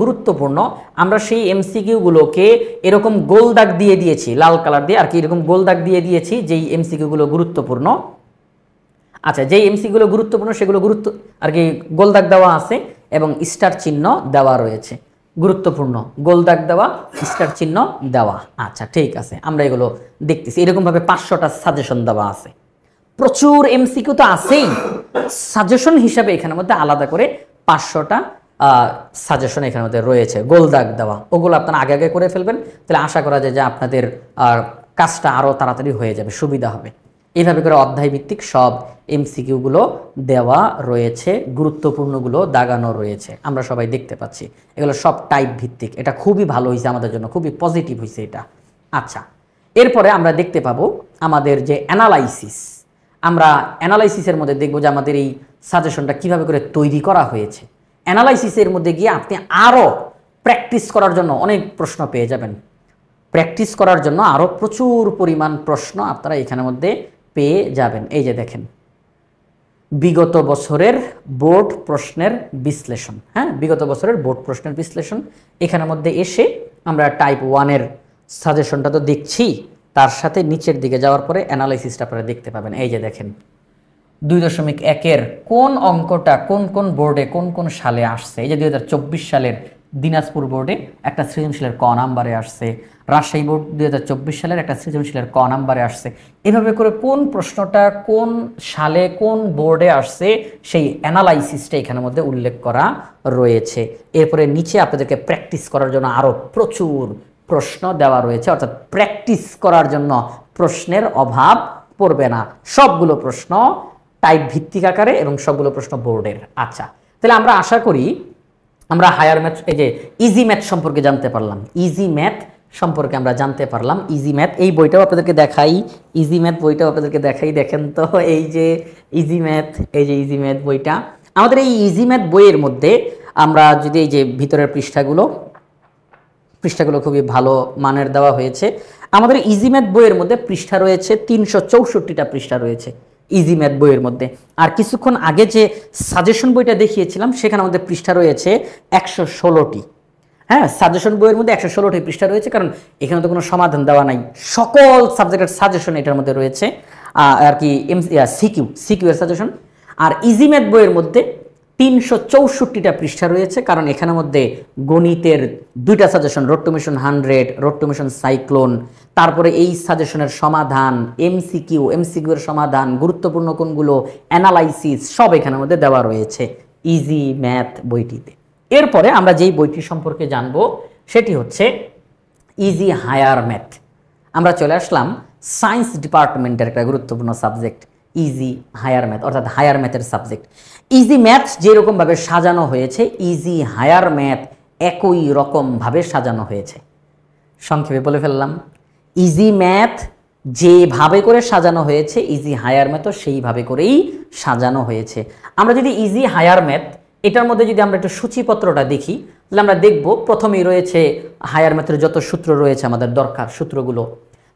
গুরুত্বপূর্ণ, আমরা সেই এমসিকিউগুলোকে এরকম গোল দাগ দিয়ে দিয়েছি, লাল কালার দিয়ে আর কি, এরকম গোল দাগ দিয়ে দিয়েছি যেই এমসিকিউগুলো গুরুত্বপূর্ণ। আচ্ছা, যেই এমসিকিউগুলো গুরুত্বপূর্ণ সেগুলো আর কি গোল দাগ দেওয়া আছে এবং স্টার চিহ্ন দেওয়া রয়েছে। গুরুত্বপূর্ণ গোল দাগ দেওয়া, স্টার চিহ্ন দেওয়া। আচ্ছা ঠিক আছে, আমরা এগুলো দেখতেছি। এরকমভাবে 500টা সাজেশন দেওয়া আছে। প্রচুর এমসিকিউ তো আছেই, সাজেশন হিসাবে এখানের মধ্যে আলাদা করে 500টা সাজেশন এখানের মধ্যে রয়েছে গোল দাগ দেওয়া। ওগুলো আপনারা আগে আগে করে ফেলবেন, তাহলে আশা করা যায় যে আপনাদের কাজটা আরও তাড়াতাড়ি হয়ে যাবে, সুবিধা হবে। এইভাবে করে অধ্যায় ভিত্তিক সব এমসিকিউগুলো দেওয়া রয়েছে, গুরুত্বপূর্ণগুলো দাগানো রয়েছে, আমরা সবাই দেখতে পাচ্ছি। এগুলো সব টাইপ ভিত্তিক, এটা খুবই ভালো হয়েছে আমাদের জন্য, খুবই পজিটিভ হয়েছে এটা। আচ্ছা, এরপরে আমরা দেখতে পাবো আমাদের যে অ্যানালাইসিস, আমরা অ্যানালাইসিসের মধ্যে দেখব যে আমাদের এই সাজেশনটা কিভাবে করে তৈরি করা হয়েছে। অ্যানালাইসিসের মধ্যে গিয়ে আপনি আরও প্র্যাকটিস করার জন্য অনেক প্রশ্ন পেয়ে যাবেন, প্র্যাকটিস করার জন্য আরও প্রচুর পরিমাণ প্রশ্ন আপনারা এখানের মধ্যে পেয়ে যাবেন। এই যে দেখেন, বিগত বছরের বোর্ড প্রশ্নের বিশ্লেষণ, হ্যাঁ, বিগত বছরের বোর্ড প্রশ্নের বিশ্লেষণ এখানের মধ্যে এসে আমরা টাইপ 1 এর সাজেশনটা তো দেখছি, তার সাথে নিচের দিকে যাওয়ার পরে অ্যানালাইসিসটা আপনারা দেখতে পাবেন। এই যে দেখেন, 2.1 এর কোন অঙ্কটা কোন কোন বোর্ডে কোন কোন সালে আসছে। এই যে 2024 সালের দিনাজপুর বোর্ডে একটা সৃজনশীলের ক নাম্বারে আসছে, রাজশাহী বোর্ড 2024 সালের একটা সৃজনশীলের ক নাম্বারে আসছে। এভাবে করে কোন প্রশ্নটা কোন সালে কোন বোর্ডে আসছে সেই অ্যানালাইসিসটা এখানের মধ্যে উল্লেখ করা রয়েছে। এরপরে নিচে আপনাদেরকে প্র্যাকটিস করার জন্য আরও প্রচুর প্রশ্ন দেওয়া রয়েছে, অর্থাৎ প্র্যাকটিস করার জন্য প্রশ্নের অভাব পড়বে না। সবগুলো প্রশ্ন টাইপ ভিত্তিক আকারে এবং সবগুলো প্রশ্ন বোর্ডের। আচ্ছা, তাহলে আমরা আশা করি আমরা হায়ার ম্যাথ, এই যে ইজি ম্যাথ সম্পর্কে জানতে পারলাম। ইজি ম্যাথ সম্পর্কে আমরা জানতে পারলাম। ইজি ম্যাথ এই বইটাও আপনাদেরকে দেখাই, ইজি ম্যাথ বইটাও আপনাদেরকে দেখাই। দেখেন তো এই যে ইজি ম্যাথ, এই যে ইজি ম্যাথ বইটা। আমাদের এই ইজি ম্যাথ বইয়ের মধ্যে আমরা যদি এই যে ভিতরের পৃষ্ঠাগুলো খুবই ভালো মানের দেওয়া হয়েছে। আমাদের ইজি ম্যাথ বইয়ের মধ্যে পৃষ্ঠা রয়েছে 364টা পৃষ্ঠা রয়েছে ইজি ম্যাথ বইয়ের মধ্যে। আর কিছুক্ষণ আগে যে সাজেশন বইটা দেখিয়েছিলাম সেখানে আমাদের পৃষ্ঠা রয়েছে 116টি। হ্যাঁ, সাজেশন বইয়ের মধ্যে 116টি পৃষ্ঠা রয়েছে, কারণ এখানে তো কোনো সমাধান দেওয়া নাই, সকল সাবজেক্টের সাজেশন এটার মধ্যে রয়েছে আর কি, সিকিউ এর সাজেশন। আর ইজি ম্যাথ বইয়ের মধ্যে 364টা পৃষ্ঠা রয়েছে, কারণ এখানের মধ্যে গণিতের 2টা suggestion, road to mission 100, road to mission cyclone, তারপরে এই সাজেশনের সমাধান, এমসিকিউ এর সমাধান, গুরুত্বপূর্ণ কোনগুলো, অ্যানালাইসিস সব এখানের মধ্যে দেওয়া রয়েছে ইজি ম্যাথ বইটিতে। এরপরে আমরা যেই বইটি সম্পর্কে জানবো সেটি হচ্ছে ইজি হায়ার ম্যাথ। আমরা চলে আসলাম সায়েন্স ডিপার্টমেন্টের একটা গুরুত্বপূর্ণ সাবজেক্ট ইজি হায়ার ম্যাথ, অর্থাৎ হায়ার ম্যাথের সাবজেক্ট। ইজি ম্যাথ যেরকমভাবে সাজানো হয়েছে ইজি হায়ার ম্যাথ একই রকমভাবে সাজানো হয়েছে। সংক্ষেপে বলে ফেললাম, ইজি ম্যাথ যেভাবে করে সাজানো হয়েছে ইজি হায়ার ম্যাথও সেইভাবে করেই সাজানো হয়েছে। আমরা যদি ইজি হায়ার ম্যাথ এটার মধ্যে যদি আমরা একটু সূচিপত্রটা দেখি, তাহলে আমরা দেখব প্রথমেই রয়েছে হায়ার ম্যাথের যত সূত্র রয়েছে আমাদের দরকার সূত্রগুলো,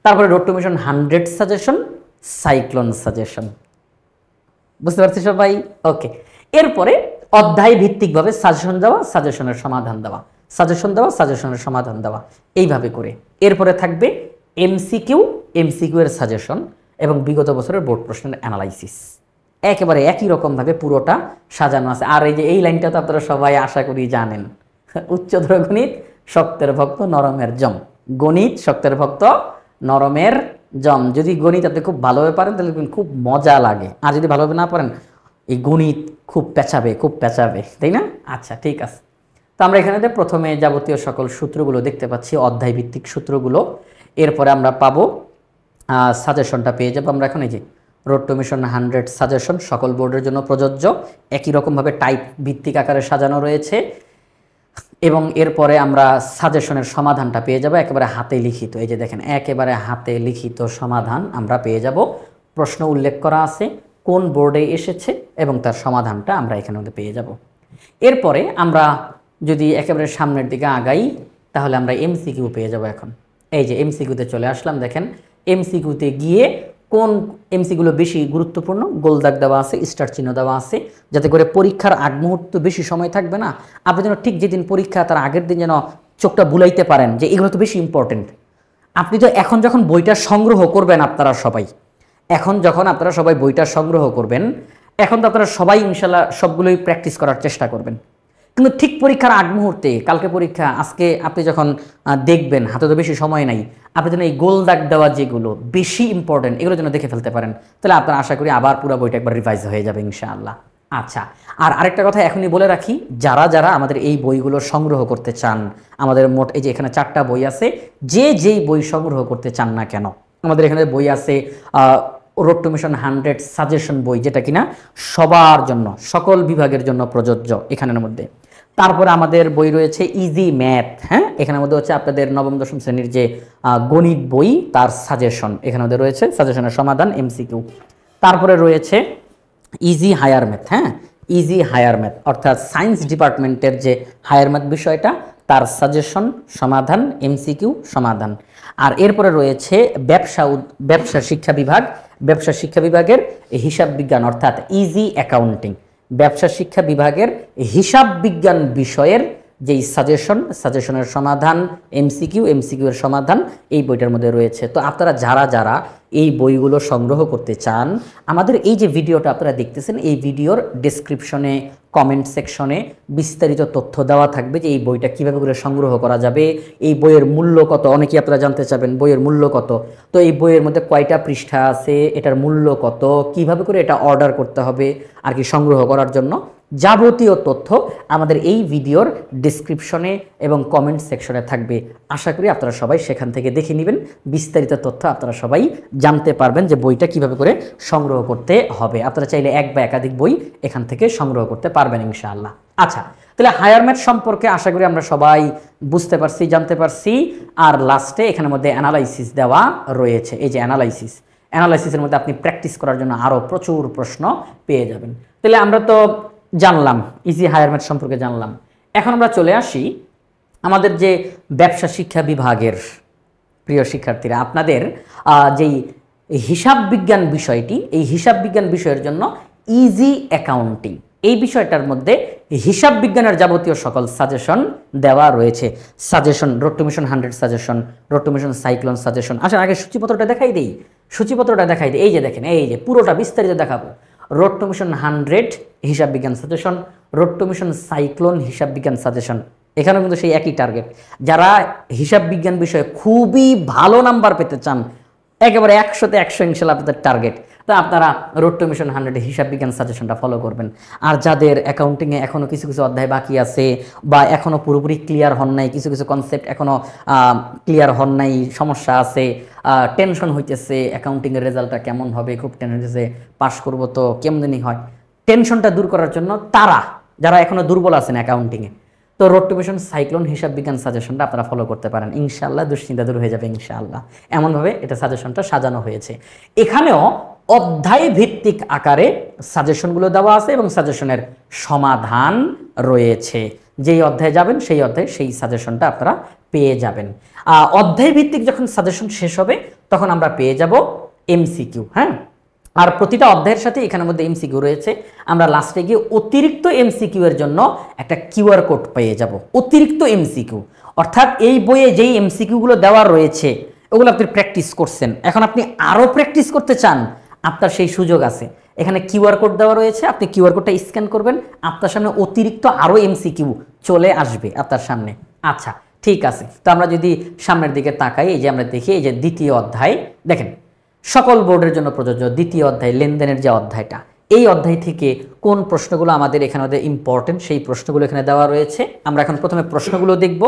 তারপরে road to mission 100 suggestion, cyclone suggestion. বুঝতে পারছি সবাই? ওকে। এরপরে অধ্যায় ভিত্তিকভাবে সাজেশন দেওয়া, সাজেশনের সমাধান দেওয়া, সাজেশন দেওয়া, সাজেশনের সমাধান দেওয়া, এইভাবে করে। এরপরে থাকবে এমসিকিউ এর সাজেশন এবং বিগত বছরের বোর্ড প্রশ্নের অ্যানালাইসিস। একেবারে একই রকমভাবে পুরোটা সাজানো আছে। আর এই যে এই লাইনটা তো আপনারা সবাই আশা করি জানেন, উচ্চতর গণিত শক্তের ভক্ত নরমের জম। গণিত শক্তের ভক্ত নরমের জম। যদি গণিত আপনি খুব ভালোভাবে পারেন তাহলে খুব মজা লাগে, আর যদি ভালোভাবে না পারেন এই গণিত খুব পেঁচাবে, তাই না? আচ্ছা, ঠিক আছে। তো আমরা এখানে প্রথমে যাবতীয় সকল সূত্রগুলো দেখতে পাচ্ছি, অধ্যায় ভিত্তিক সূত্রগুলো। এরপরে আমরা পাবো সাজেশনটা পেয়ে যাবো আমরা এখন। এই যে রোড টু মিশন 100 সাজেশন সকল বোর্ডের জন্য প্রযোজ্য, একই রকমভাবে টাইপ ভিত্তিক আকারে সাজানো রয়েছে। এবং এরপরে আমরা সাজেশনের সমাধানটা পেয়ে যাব একেবারে হাতে লিখিত। এই যে দেখেন, একেবারে হাতে লিখিত সমাধান আমরা পেয়ে যাব। প্রশ্ন উল্লেখ করা আছে, কোন বোর্ডে এসেছে এবং তার সমাধানটা আমরা এখানে মধ্যে পেয়ে যাব। এরপরে আমরা যদি একেবারে সামনের দিকে আগাই তাহলে আমরা এমসিকিউ পেয়ে যাব। এখন এই যে এমসিকিউতে চলে আসলাম। দেখেন এমসিকিউতে গিয়ে কোন এমসিগুলো বেশি গুরুত্বপূর্ণ গোলদাগ দেওয়া আছে, স্টার চিহ্ন দেওয়া আছে, যাতে করে পরীক্ষার আগ মুহূর্ত বেশি সময় থাকবে না, আপনি যেন ঠিক যেদিন পরীক্ষা তার আগের দিন যেন চোখটা বুলাইতে পারেন যে এগুলো তো বেশি ইম্পর্টেন্ট। আপনি তো এখন যখন বইটা সংগ্রহ করবেন, আপনারা সবাই এখন যখন আপনারা সবাই বইটা সংগ্রহ করবেন, এখন তো আপনারা সবাই ইনশাল্লাহ সবগুলোই প্র্যাকটিস করার চেষ্টা করবেন। কিন্তু ঠিক পরীক্ষার আগ মুহূর্তে, কালকে পরীক্ষা, আজকে আপনি যখন দেখবেন হাতে তো বেশি সময় নাই, আপনি যেন এই গোল দাগ দেওয়া যেগুলো বেশি ইম্পর্টেন্ট এগুলো যেন দেখে ফেলতে পারেন, তাহলে আপনারা আশা করি আবার পুরো বইটা একবার রিভাইজ হয়ে যাবে ইনশাআল্লাহ। আচ্ছা, আর আরেকটা কথা এখনই বলে রাখি, যারা যারা আমাদের এই বইগুলো সংগ্রহ করতে চান, আমাদের মোট এই যে এখানে 4টা বই আছে, যেই বই সংগ্রহ করতে চান না কেন, আমাদের এখানে বই আছে রোড টু মিশন 100 সাজেশন বই, যেটা কিনা সবার জন্য, সকল বিভাগের জন্য প্রযোজ্য এখানের মধ্যে। তারপরে আমাদের বই রয়েছে ইজি ম্যাথ, হ্যাঁ, এখানের মধ্যে হচ্ছে আপনাদের নবম দশম শ্রেণীর যে গণিত বই তার সাজেশন এখানে মধ্যে রয়েছে, সাজেশনের সমাধান, এমসিকিউ। তারপরে রয়েছে ইজি হায়ার ম্যাথ, হ্যাঁ, ইজি হায়ার ম্যাথ অর্থাৎ সায়েন্স ডিপার্টমেন্টের যে হায়ার ম্যাথ বিষয়টা তার সাজেশন, সমাধান, এমসিকিউ, সমাধান। আর এরপরে রয়েছে ব্যবসা শিক্ষা বিভাগ, ব্যবসা শিক্ষা বিভাগের হিসাব বিজ্ঞান অর্থাৎ ইজি অ্যাকাউন্টিং, ব্যবসা শিক্ষা বিভাগের হিসাব বিজ্ঞান বিষয়ের যেই সাজেশনের সমাধান, এমসিকিউ এর সমাধান এই বইটার মধ্যে রয়েছে। তো আপনারা যারা যারা এই বইগুলো সংগ্রহ করতে চান, আমাদের এই যে ভিডিওটা আপনারা দেখতেছেন, এই ভিডিওর ডেসক্রিপশনে, কমেন্ট সেকশনে বিস্তারিত তথ্য দেওয়া থাকবে যে এই বইটা কীভাবে করে সংগ্রহ করা যাবে, এই বইয়ের মূল্য কত, অনেকেই আপনারা জানতে চাবেন বইয়ের মূল্য কত। তো এই বইয়ের মধ্যে কয়টা পৃষ্ঠা আছে, এটার মূল্য কত, কিভাবে করে এটা অর্ডার করতে হবে আর কি সংগ্রহ করার জন্য, যাবতীয় তথ্য আমাদের এই ভিডিওর ডেসক্রিপশনে এবং কমেন্ট সেকশনে থাকবে। আশা করি আপনারা সবাই সেখান থেকে দেখে নেবেন, বিস্তারিত তথ্য আপনারা সবাই জানতে পারবেন যে বইটা কিভাবে করে সংগ্রহ করতে হবে। আপনারা চাইলে এক বা একাধিক বই এখান থেকে সংগ্রহ করতে পারবেন ইনশাআল্লাহ। আচ্ছা, তাহলে হায়ার ম্যাথ সম্পর্কে আশা করি আমরা সবাই বুঝতে পারছি, জানতে পারছি। আর লাস্টে এখানের মধ্যে অ্যানালাইসিস দেওয়া রয়েছে। এই যে অ্যানালাইসিসের মধ্যে আপনি প্র্যাকটিস করার জন্য আরও প্রচুর প্রশ্ন পেয়ে যাবেন। তাহলে আমরা তো জানলাম ইজি হায়ার ম্যাথ সম্পর্কে জানলাম। এখন আমরা চলে আসি আমাদের যে ব্যবসা শিক্ষা বিভাগের প্রিয় শিক্ষার্থীরা, আপনাদের যেই হিসাব বিজ্ঞান বিষয়টি, এই হিসাব বিজ্ঞান বিষয়ের জন্য ইজি অ্যাকাউন্টিং এই বিষয়টার মধ্যে হিসাব বিজ্ঞানের যাবতীয় সকল সাজেশন দেওয়া রয়েছে। Suggestion road to mission 100 suggestion, road to mission cyclone suggestion. আচ্ছা, আগে সূচিপত্রটা দেখাই দিই। এই যে দেখেন, এই যে পুরোটা বিস্তারিত দেখাবো। রোড টু মিশন 100 হিসাব বিজ্ঞান suggestion, road to mission cyclone হিসাব বিজ্ঞান সাজেশন। এখানেও কিন্তু সেই একই টার্গেট। যারা হিসাব বিজ্ঞান বিষয়ে খুবই ভালো নাম্বার পেতে চান, একেবারে 100-তে 100 ইনশাল্লাহ আপনাদের টার্গেট, তা আপনারা রোড টু মিশন 100 হিসাব বিজ্ঞান সাজেশনটা ফলো করবেন। আর যাদের অ্যাকাউন্টিংয়ে এখনও কিছু কিছু অধ্যায় বাকি আছে বা এখনও পুরোপুরি ক্লিয়ার হন নাই, কিছু কিছু কনসেপ্ট এখনও ক্লিয়ার হন নাই, সমস্যা আছে, টেনশন হইতেছে অ্যাকাউন্টিংয়ের রেজাল্টটা কেমন হবে, খুব টেনশন হইতেছে, পাস করবো তো কেমনই হয়, টেনশনটা দূর করার জন্য যারা এখনও দুর্বল আছেন অ্যাকাউন্টিংয়ে, তো রোড টু মিশন সাইক্লোন হিসাব বিজ্ঞান সাজেশনটা আপনারা ফলো করতে পারেন। ইনশাআল্লাহ দুশ্চিন্তা দূর হয়ে যাবে ইনশাআল্লাহ। এমনভাবে এটা সাজেশনটা সাজানো হয়েছে। এখানেও অধ্যায় ভিত্তিক আকারে সাজেশনগুলো দেওয়া আছে এবং সাজেশনের সমাধান রয়েছে। যেই অধ্যায়ে যাবেন সেই অধ্যায়ে সেই সাজেশনটা আপনারা পেয়ে যাবেন। অধ্যায় ভিত্তিক যখন সাজেশন শেষ হবে তখন আমরা পেয়ে যাব এমসিকিউ। হ্যাঁ, আর প্রতিটা অধ্যায়ের সাথে এখানের মধ্যে এমসিকিউ রয়েছে। আমরা লাস্টে গিয়ে অতিরিক্ত এমসিকিউ এর জন্য একটা কিউআর কোড পেয়ে যাব। অতিরিক্ত এমসিকিউ অর্থাৎ এই বইয়ে যেই এমসিকিউগুলো দেওয়া রয়েছে ওগুলো আপনি প্র্যাকটিস করছেন, এখন আপনি আরও প্র্যাকটিস করতে চান, আপনার সেই সুযোগ আছে। এখানে কিউআর কোড দেওয়া রয়েছে, আপনি কিউআর কোডটা স্ক্যান করবেন, আপনার সামনে অতিরিক্ত আরও এমসিকিউ চলে আসবে আপনার সামনে। আচ্ছা, ঠিক আছে। তো আমরা যদি সামনের দিকে তাকাই, এই যে আমরা দেখি এই যে দ্বিতীয় অধ্যায় দেখেন, সকল বোর্ডের জন্য প্রযোজ্য দ্বিতীয় অধ্যায় লেনদেনের যে অধ্যায়টা, এই অধ্যায় থেকে কোন প্রশ্নগুলো আমাদের এখানে ইম্পর্টেন্ট সেই প্রশ্নগুলো এখানে দেওয়া রয়েছে। আমরা এখন প্রথমে প্রশ্নগুলো দেখব,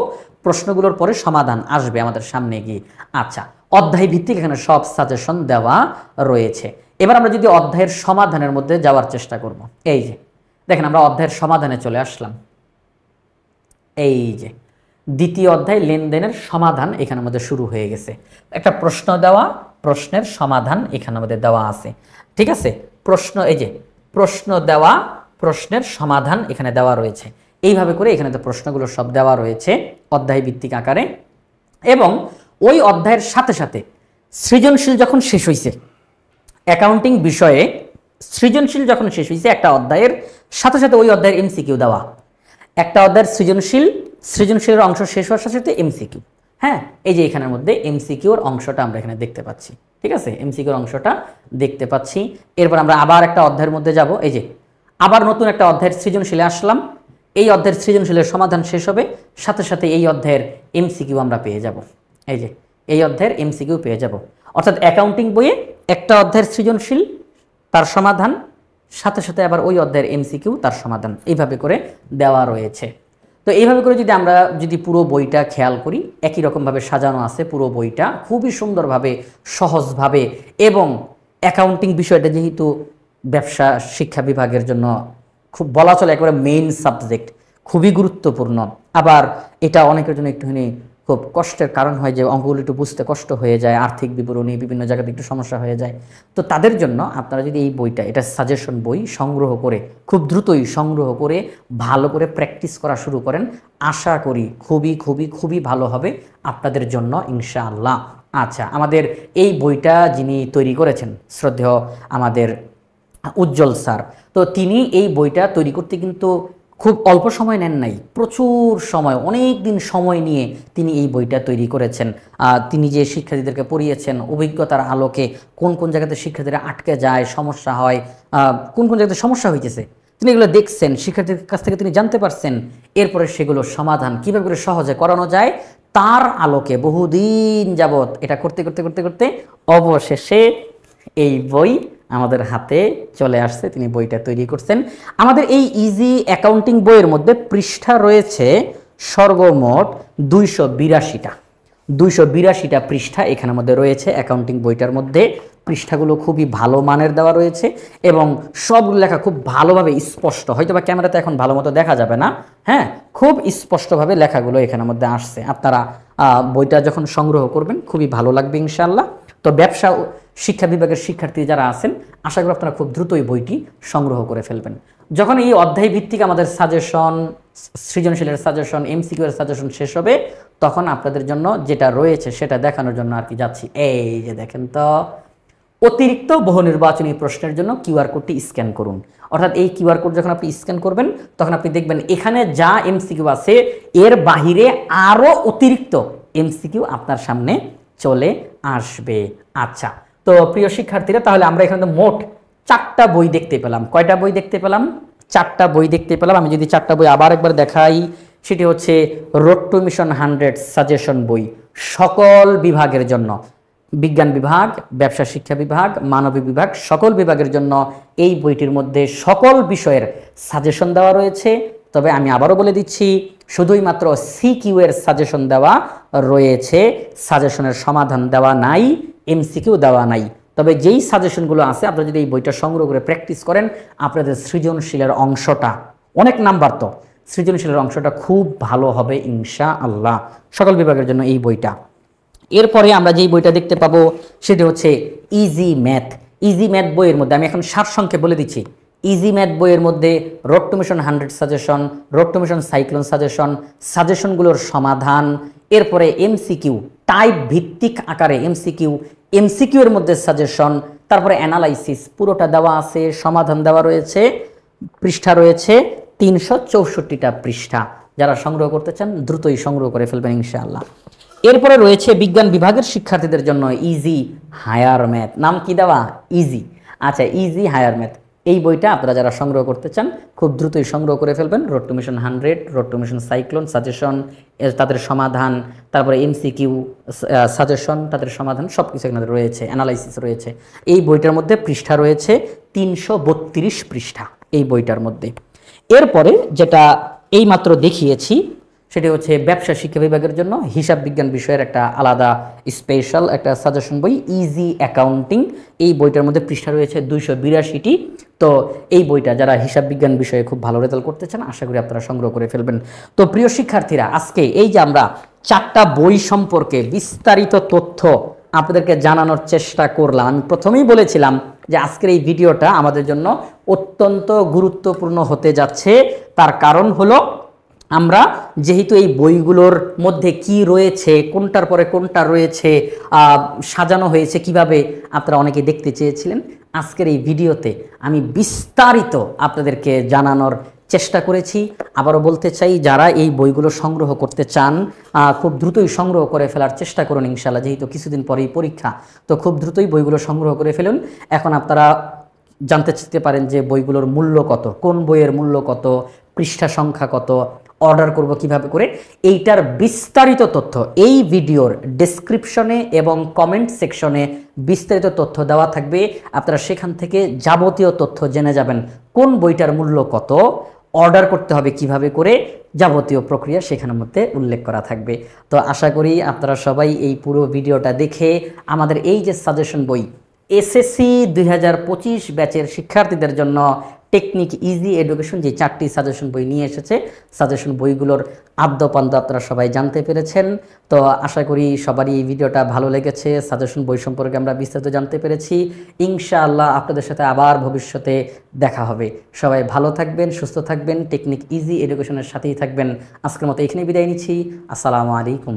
প্রশ্নগুলোর পরে সমাধান আসবে আমাদের সামনে গিয়ে। আচ্ছা, অধ্যায় ভিত্তিক এখানে সব সাজেশন দেওয়া রয়েছে। এবার আমরা যদি অধ্যায়ের সমাধানের মধ্যে যাওয়ার চেষ্টা করব, এই যে দেখেন আমরা অধ্যায়ের সমাধানে চলে আসলাম। এই যে দ্বিতীয় অধ্যায় লেনদেনের সমাধান এখানের মধ্যে শুরু হয়ে গেছে। একটা প্রশ্ন দেওয়া, প্রশ্নের সমাধান এখানের মধ্যে দেওয়া আছে। ঠিক আছে, প্রশ্ন, এই যে প্রশ্ন দেওয়া, প্রশ্নের সমাধান এখানে দেওয়া রয়েছে। এইভাবে করে এখানে তো প্রশ্নগুলো সব দেওয়া রয়েছে অধ্যায় ভিত্তিক আকারে। এবং ওই অধ্যায়ের সাথে সাথে সৃজনশীল যখন শেষ হয়েছে, অ্যাকাউন্টিং বিষয়ে সৃজনশীল যখন শেষ হয়েছে, একটা অধ্যায়ের সাথে সাথে ওই অধ্যায়ের এমসিকিউ দেওয়া। একটা অধ্যায়ের সৃজনশীলের অংশ শেষ হওয়ার সাথে সাথে এমসিকিউ। হ্যাঁ, এই যে এখানের মধ্যে এমসিকিউর অংশটা আমরা এখানে দেখতে পাচ্ছি। ঠিক আছে, এমসিকিউর অংশটা দেখতে পাচ্ছি। এরপর আমরা আবার একটা অধ্যায়ের মধ্যে যাব। এই যে আবার নতুন একটা অধ্যায়ের সৃজনশীলে আসলাম। এই অধ্যায়ের সৃজনশীলের সমাধান শেষ হবে, সাথে সাথে এই অধ্যায়ের এমসিকিউ আমরা পেয়ে যাব। এই যে এই অধ্যায়ের এমসিকিউ পেয়ে যাব। অর্থাৎ অ্যাকাউন্টিং বইয়ে একটা অধ্যায়ের সৃজনশীল তার সমাধান, সাথে সাথে আবার ওই অধ্যায়ের এমসিকিউ তার সমাধান, এইভাবে করে দেওয়া রয়েছে। তো এইভাবে করে যদি পুরো বইটা খেয়াল করি, একই রকমভাবে সাজানো আছে পুরো বইটা, খুবই সুন্দরভাবে, সহজভাবে। এবং অ্যাকাউন্টিং বিষয়টা যেহেতু ব্যবসা শিক্ষা বিভাগের জন্য খুব বলা চলে একেবারে মেইন সাবজেক্ট, খুবই গুরুত্বপূর্ণ। আবার এটা অনেকের জন্য একটুখানি খুব কষ্টের কারণ হয় যে অঙ্কগুলো একটু বুঝতে কষ্ট হয়ে যায়, আর্থিক বিবরণী বিভিন্ন জায়গাতে একটু সমস্যা হয়ে যায়। তো তাদের জন্য আপনারা যদি এই বইটা, এটা সাজেশন বই, সংগ্রহ করে খুব দ্রুতই সংগ্রহ করে ভালো করে প্র্যাকটিস করা শুরু করেন, আশা করি খুবই খুবই খুবই ভালো হবে আপনাদের জন্য ইনশাআল্লাহ। আচ্ছা, আমাদের এই বইটা যিনি তৈরি করেছেন শ্রদ্ধেয় আমাদের উজ্জ্বল স্যার, তো তিনি এই বইটা তৈরি করতে কিন্তু খুব অল্প সময় নেন নাই, প্রচুর সময়, অনেক দিন সময় নিয়ে তিনি এই বইটা তৈরি করেছেন। তিনি যে শিক্ষার্থীদেরকে পড়িয়েছেন, অভিজ্ঞতার আলোকে কোন কোন জায়গাতে শিক্ষার্থীরা আটকে যায়, সমস্যা হয়, কোন কোন জায়গাতে সমস্যা হইতেছে, তিনি এগুলো দেখছেন, শিক্ষার্থীদের কাছ থেকে তিনি জানতে পারছেন। এরপরে সেগুলোর সমাধান কীভাবে করে সহজে করানো যায় তার আলোকে বহুদিন যাবৎ এটা করতে করতে করতে করতে অবশেষে এই বই আমাদের হাতে চলে আসছে। তিনি বইটা তৈরি করছেন। আমাদের এই ইজি অ্যাকাউন্টিং বইয়ের মধ্যে পৃষ্ঠা রয়েছে সর্বমোট 282টা। 282টা পৃষ্ঠা এখানের মধ্যে রয়েছে। অ্যাকাউন্টিং বইটার মধ্যে পৃষ্ঠাগুলো খুবই ভালো মানের দেওয়া রয়েছে এবং সবগুলো লেখা খুব ভালোভাবে স্পষ্ট, হয়তো বা ক্যামেরাতে এখন ভালো মতো দেখা যাবে না, হ্যাঁ, খুব স্পষ্টভাবে লেখাগুলো এখানের মধ্যে আসছে। আপনারা বইটা যখন সংগ্রহ করবেন খুবই ভালো লাগবে ইনশাআল্লাহ। তো ব্যবসা শিক্ষা বিভাগের শিক্ষার্থী যারা আছেন, আশা করি আপনারা খুব দ্রুতই বইটি সংগ্রহ করে ফেলবেন। যখন এই অধ্যায় ভিত্তিক আমাদের সাজেশন, সৃজনশীলের সাজেশন, এমসিকিউ এর সাজেশন শেষ হবে, তখন আপনাদের জন্য যেটা রয়েছে সেটা দেখানোর জন্য আর কি যাচ্ছি। এই যে দেখেন তো, অতিরিক্ত বহু নির্বাচনী প্রশ্নের জন্য কিউআর কোডটি স্ক্যান করুন। অর্থাৎ এই কিউআর কোড যখন আপনি স্ক্যান করবেন তখন আপনি দেখবেন এখানে যা এমসিকিউ আছে এর বাহিরে আরও অতিরিক্ত এমসিকিউ আপনার সামনে চলে আসবে। আচ্ছা, তো প্রিয় শিক্ষার্থীরা, তাহলে আমরা এখানে মোট 4টা বই দেখতে পেলাম। কয়টা বই দেখতে পেলাম? 4টা বই দেখতে পেলাম। আমি যদি 4টা বই আবার একবার দেখাই, সেটি হচ্ছে রোড টু মিশন 100 সাজেশন বই, সকল বিভাগের জন্য, বিজ্ঞান বিভাগ, ব্যবসা শিক্ষা বিভাগ, মানবিক বিভাগ, সকল বিভাগের জন্য এই বইটির মধ্যে সকল বিষয়ের সাজেশন দেওয়া রয়েছে। তবে আমি আবারও বলে দিচ্ছি, শুধুই মাত্র সিকিউ এর সাজেশন দেওয়া রয়েছে, সাজেশনের সমাধান দেওয়া নাই, এমসিকিউ দেওয়া নাই। তবে যেই সাজেশনগুলো আছে, আপনারা যদি এই বইটা সংগ্রহ করে প্র্যাকটিস করেন, আপনাদের সৃজনশীলের অংশটা, অনেক নাম্বার তো, সৃজনশীলের অংশটা খুব ভালো হবে ইনশাআল্লাহ, সকল বিভাগের জন্য এই বইটা। এরপরে আমরা যেই বইটা দেখতে পাবো সেটি হচ্ছে ইজি ম্যাথ। ইজি ম্যাথ বইয়ের মধ্যে আমি এখন সারসংক্ষেপে বলে দিচ্ছি। ইজি ম্যাথ বইয়ের মধ্যে road to mission 100 suggestion, road to mission cyclone suggestion, সাজেশনগুলোর সমাধান, এরপরে এমসিকিউ, টাইপ ভিত্তিক আকারে এমসিকিউ, এমসিকিউ এর মধ্যে সাজেশন, তারপরে অ্যানালাইসিস, পুরোটা দেওয়া আছে, সমাধান দেওয়া রয়েছে। পৃষ্ঠা রয়েছে 364টা পৃষ্ঠা। যারা সংগ্রহ করতে চান দ্রুতই সংগ্রহ করে ফেলবেন ইনশাআল্লাহ। এরপরে রয়েছে বিজ্ঞান বিভাগের শিক্ষার্থীদের জন্য ইজি হায়ার ম্যাথ। নাম কি দেওয়া? ইজি। আচ্ছা, ইজি হায়ার ম্যাথ, এই বইটা আপনারা যারা সংগ্রহ করতে চান খুব দ্রুতই সংগ্রহ করে ফেলবেন। Road to mission 100, road to mission cyclone suggestion, তাদের সমাধান, তারপরে এমসিকিউ সাজেশন, তাদের সমাধান, সব কিছু এখানে রয়েছে, অ্যানালাইসিস রয়েছে। এই বইটার মধ্যে পৃষ্ঠা রয়েছে 332 পৃষ্ঠা এই বইটার মধ্যে। এরপরে যেটা এইমাত্র দেখিয়েছি সেটি হচ্ছে ব্যবসা শিক্ষা বিভাগের জন্য হিসাব বিজ্ঞান বিষয়ের একটা আলাদা স্পেশাল একটা সাজেশন বই, ইজি অ্যাকাউন্টিং। এই বইটার মধ্যে পৃষ্ঠা রয়েছে 282টি। তো এই বইটা যারা হিসাব বিজ্ঞান বিষয়ে খুব ভালো রেজাল্ট করতে চান, আশা করি আপনারা সংগ্রহ করে ফেলবেন। তো প্রিয় শিক্ষার্থীরা, আজকে এই যে আমরা 4টা বই সম্পর্কে বিস্তারিত তথ্য আপনাদেরকে জানানোর চেষ্টা করলাম। আমি প্রথমেই বলেছিলাম যে আজকের এই ভিডিওটা আমাদের জন্য অত্যন্ত গুরুত্বপূর্ণ হতে যাচ্ছে। তার কারণ হলো, আমরা যেহেতু এই বইগুলোর মধ্যে কি রয়েছে, কোনটার পরে কোনটা রয়েছে, সাজানো হয়েছে কিভাবে, আপনারা অনেকে দেখতে চেয়েছিলেন। আজকের এই ভিডিওতে আমি বিস্তারিত আপনাদেরকে জানানোর চেষ্টা করেছি। আবারও বলতে চাই, যারা এই বইগুলো সংগ্রহ করতে চান খুব দ্রুতই সংগ্রহ করে ফেলার চেষ্টা করুন ইনশাআল্লাহ। যেহেতু কিছুদিন পরেই পরীক্ষা, তো খুব দ্রুতই বইগুলো সংগ্রহ করে ফেলুন। এখন আপনারা জানতে চাইতে পারেন যে বইগুলোর মূল্য কত, কোন বইয়ের মূল্য কত, পৃষ্ঠা সংখ্যা কত, অর্ডার করব কিভাবে করে, এইটার বিস্তারিত তথ্য এই ভিডিওর ডেসক্রিপশনে এবং কমেন্ট সেকশনে বিস্তারিত তথ্য দেওয়া থাকবে। আপনারা সেখান থেকে যাবতীয় তথ্য জেনে যাবেন। কোন বইটার মূল্য কত, অর্ডার করতে হবে কিভাবে করে, যাবতীয় প্রক্রিয়া সেখানের মধ্যে উল্লেখ করা থাকবে। তো আশা করি আপনারা সবাই এই পুরো ভিডিওটা দেখে আমাদের এই যে সাজেশন বই, এসএসসি 2025 ব্যাচের শিক্ষার্থীদের জন্য টেকনিক ইজি এডুকেশন যে 4টি সাজেশন বই নিয়ে এসেছে, সাজেশন বইগুলোর আদ্যপান্ত আপনারা সবাই জানতে পেরেছেন। তো আশা করি সবারই এই ভিডিওটা ভালো লেগেছে। সাজেশন বই সম্পর্কে আমরা বিস্তারিত জানতে পেরেছি। ইনশাআল্লাহ আপনাদের সাথে আবার ভবিষ্যতে দেখা হবে। সবাই ভালো থাকবেন, সুস্থ থাকবেন, টেকনিক ইজি এডুকেশনের সাথেই থাকবেন। আজকের মতো এখানেই বিদায় নিচ্ছি। আসসালামু আলাইকুম।